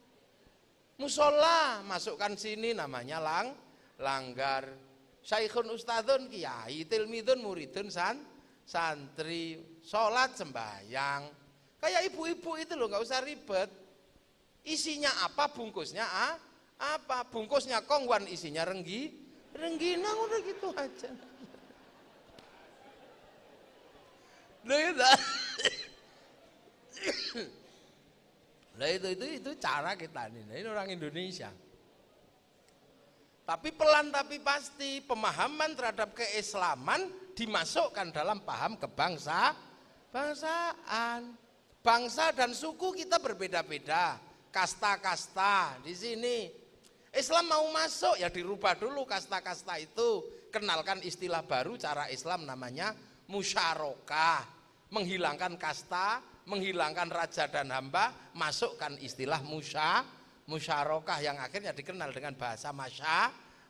Musola masukkan sini namanya langgar, syaikhun ustadzun kiai, tilmidun muridun santri, sholat sembahyang, kayak ibu-ibu itu loh, nggak usah ribet. Isinya apa, bungkusnya apa, bungkusnya kongwan, isinya rengginang, udah gitu aja. Nah itu cara kita ini orang Indonesia. Tapi pelan tapi pasti pemahaman terhadap keislaman dimasukkan dalam paham kebangsaan. Bangsa dan suku kita berbeda-beda, kasta-kasta di sini. Islam mau masuk ya dirubah dulu kasta-kasta itu. Kenalkan istilah baru cara Islam namanya musyarakah. Menghilangkan kasta, menghilangkan raja dan hamba, masukkan istilah musyarakah yang akhirnya dikenal dengan bahasa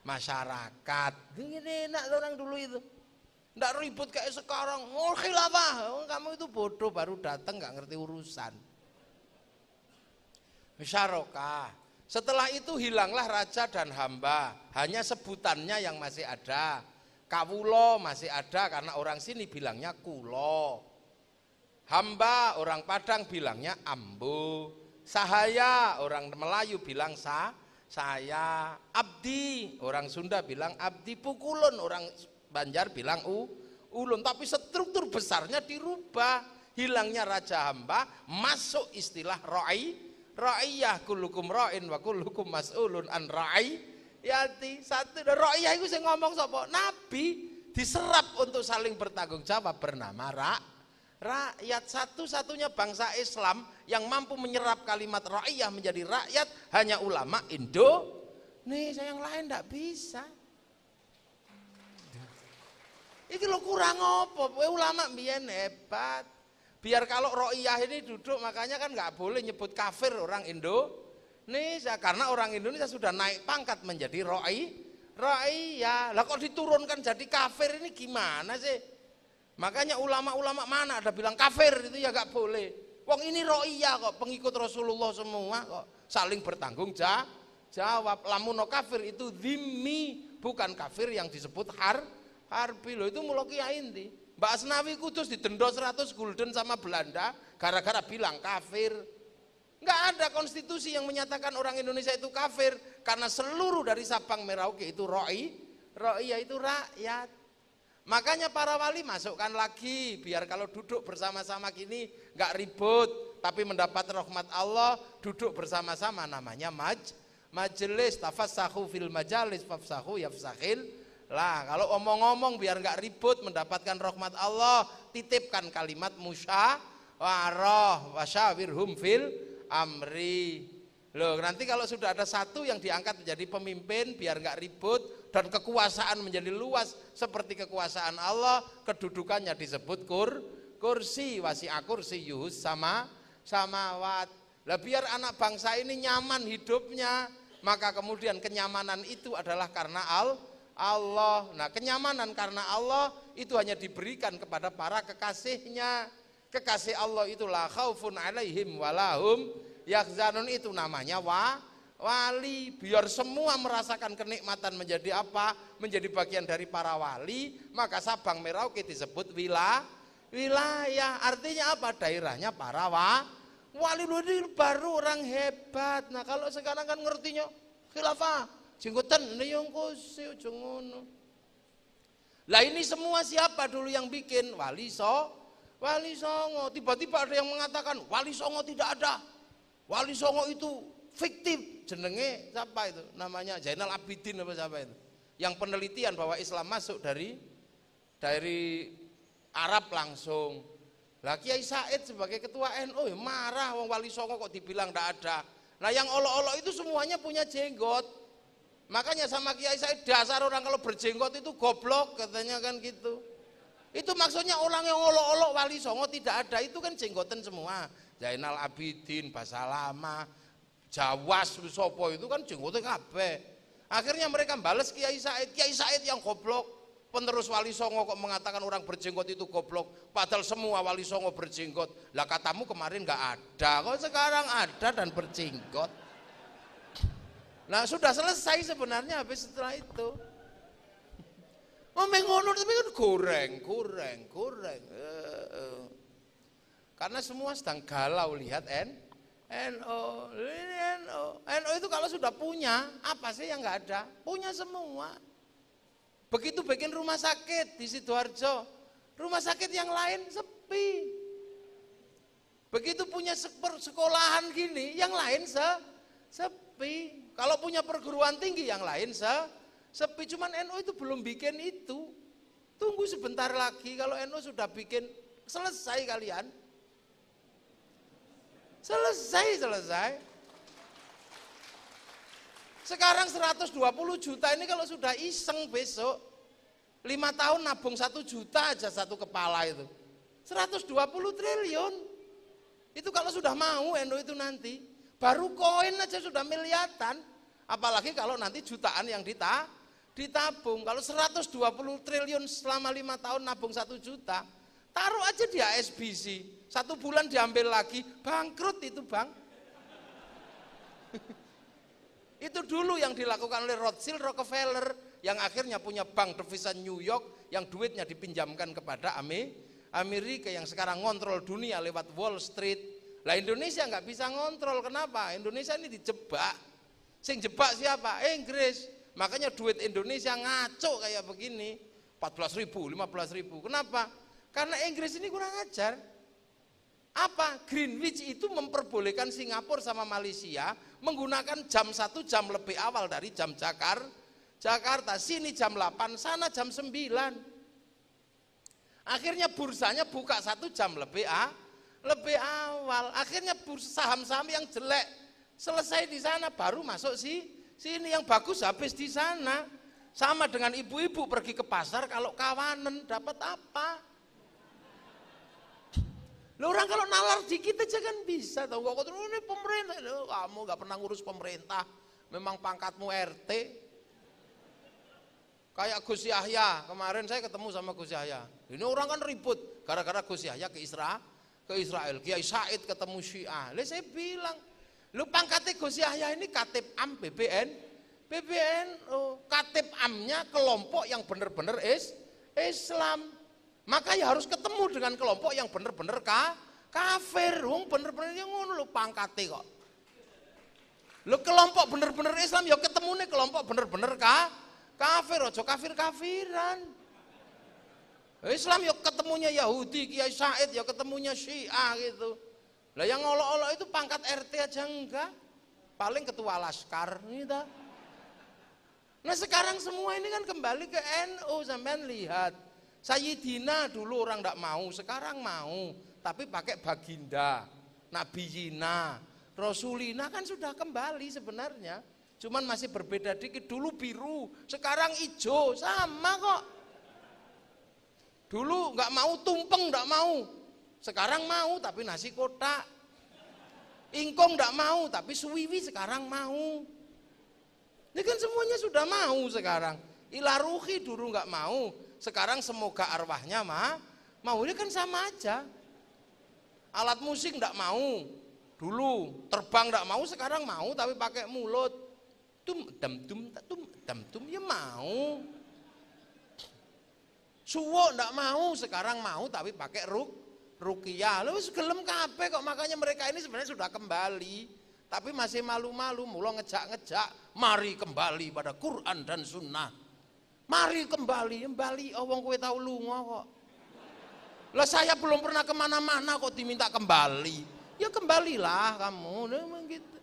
masyarakat. Ini enak orang dulu itu. Nggak ribut kayak sekarang, khilafah, kamu itu bodoh baru datang nggak ngerti urusan. Musyarakah. Setelah itu hilanglah raja dan hamba, hanya sebutannya yang masih ada. Kawulo masih ada karena orang sini bilangnya kulo. Hamba orang Padang bilangnya ambo. Sahaya orang Melayu bilang saya. Abdi orang Sunda bilang abdi. Pukulun orang Banjar bilang ulun. Tapi struktur besarnya dirubah. Hilangnya raja hamba, masuk istilah ra'iyah, kullukum ra'in wa kullukum mas'ulun an ra'iyati. Satu ra'iyah itu saya ngomong sapa? Nabi diserap untuk saling bertanggung jawab bernama Rakyat satu-satunya bangsa Islam yang mampu menyerap kalimat ra'iyah menjadi rakyat hanya ulama Indonesia, yang lain tidak bisa. Ini lo kurang apa? Ulama mbiyen hebat. Biar kalau ra'iyah ini duduk, makanya kan nggak boleh nyebut kafir orang Indonesia, karena orang Indonesia sudah naik pangkat menjadi ra'iyah. Lah kok diturunkan jadi kafir, ini gimana sih? Makanya ulama-ulama mana ada bilang kafir, itu ya gak boleh. Wong ini ra'iyah kok, pengikut Rasulullah semua kok, saling bertanggung jawab. Lamun kafir itu dhimmi, bukan kafir yang disebut harbi. Loh itu mula kiai inti. Mbak Asnawi Kudus didenda 100 gulden sama Belanda gara-gara bilang kafir. Enggak ada konstitusi yang menyatakan orang Indonesia itu kafir, karena seluruh dari Sabang Merauke itu ra'iyah itu rakyat. Makanya para wali masukkan lagi, biar kalau duduk bersama-sama gini nggak ribut, tapi mendapat rahmat Allah, duduk bersama-sama namanya majelis. Tafassahu fil majalis fafsahu yafsahil lah. Kalau omong-omong biar nggak ribut, mendapatkan rahmat Allah, titipkan kalimat musyawarah wasyawirhum fil amri. Loh, nanti kalau sudah ada satu yang diangkat menjadi pemimpin, biar nggak ribut dan kekuasaan menjadi luas seperti kekuasaan Allah, kedudukannya disebut kursi, wasi'a kursiyuhus samawat. Lah biar anak bangsa ini nyaman hidupnya, maka kemudian kenyamanan itu adalah karena Allah. Nah, kenyamanan karena Allah itu hanya diberikan kepada para kekasihnya. Kekasih Allah itu la khaufun alaihim walahum yahzanun, itu namanya wali. Biar semua merasakan kenikmatan menjadi apa? Menjadi bagian dari para wali, maka Sabang Merauke disebut wilayah. Artinya apa? Daerahnya para wali. Ini baru orang hebat. Nah kalau sekarang kan ngertinya khilafah, jenggotan ini yang kusi ujung ngono. Lah ini semua siapa dulu yang bikin? Wali Songo. Tiba-tiba ada yang mengatakan Wali Songo tidak ada. Wali Songo itu fiktif. Jenenge siapa itu? Namanya Zainal Abidin apa siapa itu? Yang penelitian bahwa Islam masuk dari Arab langsung. Lah Kiai Said sebagai ketua NU marah, wong Wali Songo kok dibilang tidak ada. Nah yang olok-olok itu semuanya punya jenggot. Makanya sama Kiai Said, dasar orang kalau berjenggot itu goblok, katanya kan gitu. Itu maksudnya orang yang olok-olok Wali Songo tidak ada, itu kan jenggotan semua. Zainal Abidin, Basalama, Jawas, Sopo itu kan jenggotan kabeh. Akhirnya mereka balas Kiai Said yang goblok. Penerus Wali Songo kok mengatakan orang berjenggot itu goblok, padahal semua Wali Songo berjenggot. Lah katamu kemarin nggak ada, kok sekarang ada dan berjenggot. Nah sudah selesai sebenarnya habis setelah itu. Mengono tapi kan goreng. Karena semua sedang galau lihat NU itu kalau sudah punya, apa sih yang nggak ada? Punya semua. Begitu bikin rumah sakit di Sidoarjo, rumah sakit yang lain sepi. Begitu punya sekolahan gini, yang lain sepi. Kalau punya perguruan tinggi, yang lain sepi. Cuman NU itu belum bikin itu. Tunggu sebentar lagi, kalau NU sudah bikin, selesai kalian. Selesai. Sekarang 120 juta ini kalau sudah iseng besok 5 tahun nabung 1 juta aja satu kepala itu 120 triliun. Itu kalau sudah mau NU itu nanti, baru koin aja sudah miliaran, apalagi kalau nanti jutaan yang ditabung. Kalau 120 triliun selama 5 tahun nabung 1 juta, taruh aja di HSBC, 1 bulan diambil lagi, bangkrut itu bang. Itu dulu yang dilakukan oleh Rothschild, Rockefeller, yang akhirnya punya bank devisa New York yang duitnya dipinjamkan kepada Amerika yang sekarang ngontrol dunia lewat Wall Street. Lah Indonesia nggak bisa ngontrol, kenapa? Indonesia ini dijebak. Sing jebak siapa? Inggris. Makanya duit Indonesia ngaco kayak begini, 14.000, 15.000. Kenapa? Karena Inggris ini kurang ajar. Apa? Greenwich itu memperbolehkan Singapura sama Malaysia menggunakan jam 1 jam lebih awal dari jam Jakarta. Sini jam 8, sana jam 9. Akhirnya bursanya buka 1 jam lebih awal. Akhirnya saham-saham yang jelek selesai di sana, baru masuk sini yang bagus habis di sana. Sama dengan ibu-ibu pergi ke pasar, kalau kawanan dapat apa? Loh, orang kalau nalar dikit aja kan bisa, tahu kok ini pemerintah. Loh, kamu nggak pernah ngurus pemerintah, memang pangkatmu RT. Kayak Gus Yahya, kemarin saya ketemu sama Gus Yahya. Ini orang kan ribut gara-gara Gus Yahya ke Israel. Kiai Said ketemu Syiah. Lalu saya bilang, lu pangkatnya Gus Yahya ini Katib Am PBNU. Katib Amnya kelompok yang benar-benar Islam. Maka ya harus ketemu dengan kelompok yang benar-benar kafir. Benar-benar yang ngono lu pangkatnya kok. Lu kelompok benar-benar Islam ya ketemu nih kelompok benar-benar kafir, ojo kafir-kafiran. Islam ya ketemunya Yahudi, Kiai Said ya ketemunya Syiah gitu. Lah yang olok-olok itu pangkat RT aja enggak. Paling ketua laskar gitu. Nah sekarang semua ini kan kembali ke NU, sampean lihat. Sayyidina dulu orang enggak mau, sekarang mau. Tapi pakai baginda, Nabiyina, Rasulina kan sudah kembali sebenarnya. Cuman masih berbeda dikit, dulu biru, sekarang hijau, sama kok. Dulu nggak mau tumpeng, nggak mau, sekarang mau tapi nasi kotak. Ingkong nggak mau tapi suwiwi sekarang mau. Ini kan semuanya sudah mau sekarang. Ilaruhi dulu nggak mau, sekarang semoga arwahnya mau. Ini kan sama aja. Alat musik nggak mau, dulu terbang nggak mau, sekarang mau tapi pakai mulut. Tum ya mau. Suwo ndak mau, sekarang mau tapi pakai ruqyah. Lu gelem kabeh kok, makanya mereka ini sebenarnya sudah kembali, tapi masih malu-malu, mula ngejak-ngejak, mari kembali pada Quran dan Sunnah. Mari kembali, oh wong kowe tau lunga kok. Lah saya belum pernah kemana-mana kok diminta kembali. Ya kembalilah kamu, memang gitu.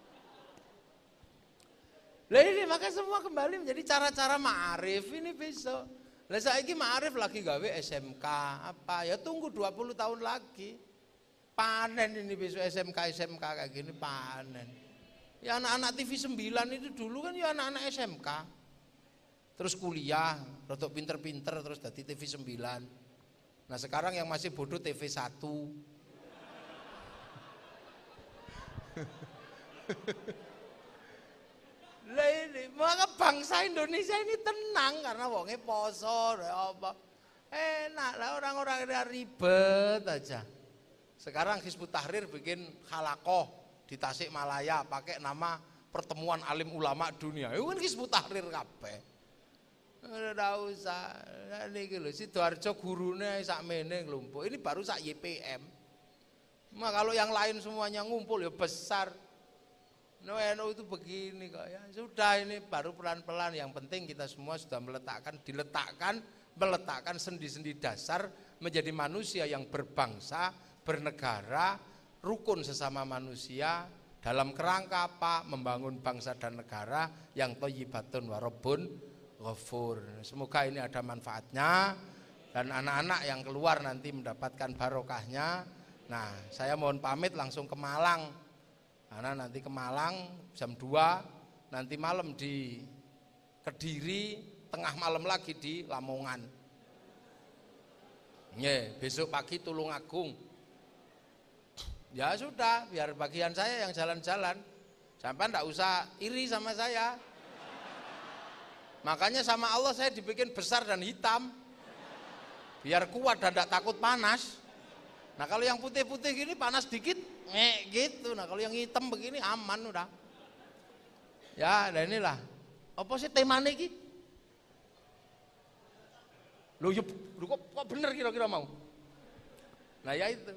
Lah ini maka semua kembali menjadi cara-cara ma'arif ini besok. Lah saiki ma'arif lagi gawe SMK apa ya, tunggu 20 tahun lagi. Panen ini besok SMK kayak gini panen. Ya anak-anak TV 9 itu dulu kan ya anak-anak SMK. Terus kuliah, rotok pinter-pinter terus dari TV 9. Nah sekarang yang masih bodoh TV 1. Lah ini, maka bangsa Indonesia ini tenang karena wongnya poso, apa. Enak lah, orang-orang ini ribet aja. Sekarang Hizbut Tahrir bikin halakoh di Tasikmalaya pakai nama Pertemuan Alim Ulama Dunia. Itu kan Hizbut Tahrir kabeh. Udah usah. Niki lho Sidoarjo gurune sakmene nglumpuk. Ini baru sak YPM. Nah, kalau yang lain semuanya ngumpul ya besar. NU itu begini kok ya. Sudah ini baru pelan-pelan, yang penting kita semua sudah meletakkan sendi-sendi dasar menjadi manusia yang berbangsa, bernegara, rukun sesama manusia dalam kerangka apa? Membangun bangsa dan negara yang thayyibatun wa rabbun ghafur. Semoga ini ada manfaatnya dan anak-anak yang keluar nanti mendapatkan barokahnya. Nah, saya mohon pamit langsung ke Malang. Karena nanti ke Malang jam 2, nanti malam di Kediri, tengah malam lagi di Lamongan. Besok pagi Tulungagung. Ya sudah, biar bagian saya yang jalan-jalan. Sampai enggak usah iri sama saya. Makanya sama Allah saya dibikin besar dan hitam. Biar kuat dan enggak takut panas. Nah kalau yang putih-putih gini panas dikit, gitu. Nah kalau yang hitam begini aman udah. Ya, dan inilah. Apa sih temanya ini? Loh, kok bener kira-kira mau? Nah ya itu.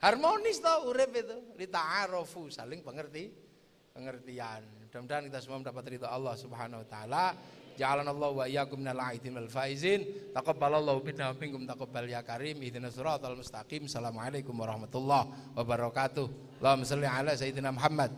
Harmonis tau urip itu. Lita'arofu, saling pengertian. Mudah-mudahan kita semua mendapat ridha Allah Subhanahu wa taala. Ja'alanallahu wa iyyakum minal aidin wal faizin. Taqabbalallahu minna wa minkum taqabbal ya karim. Ihdinas siratal mustaqim. Assalamualaikum warahmatullahi wabarakatuh. Allahumma shalli ala sayyidina Muhammad.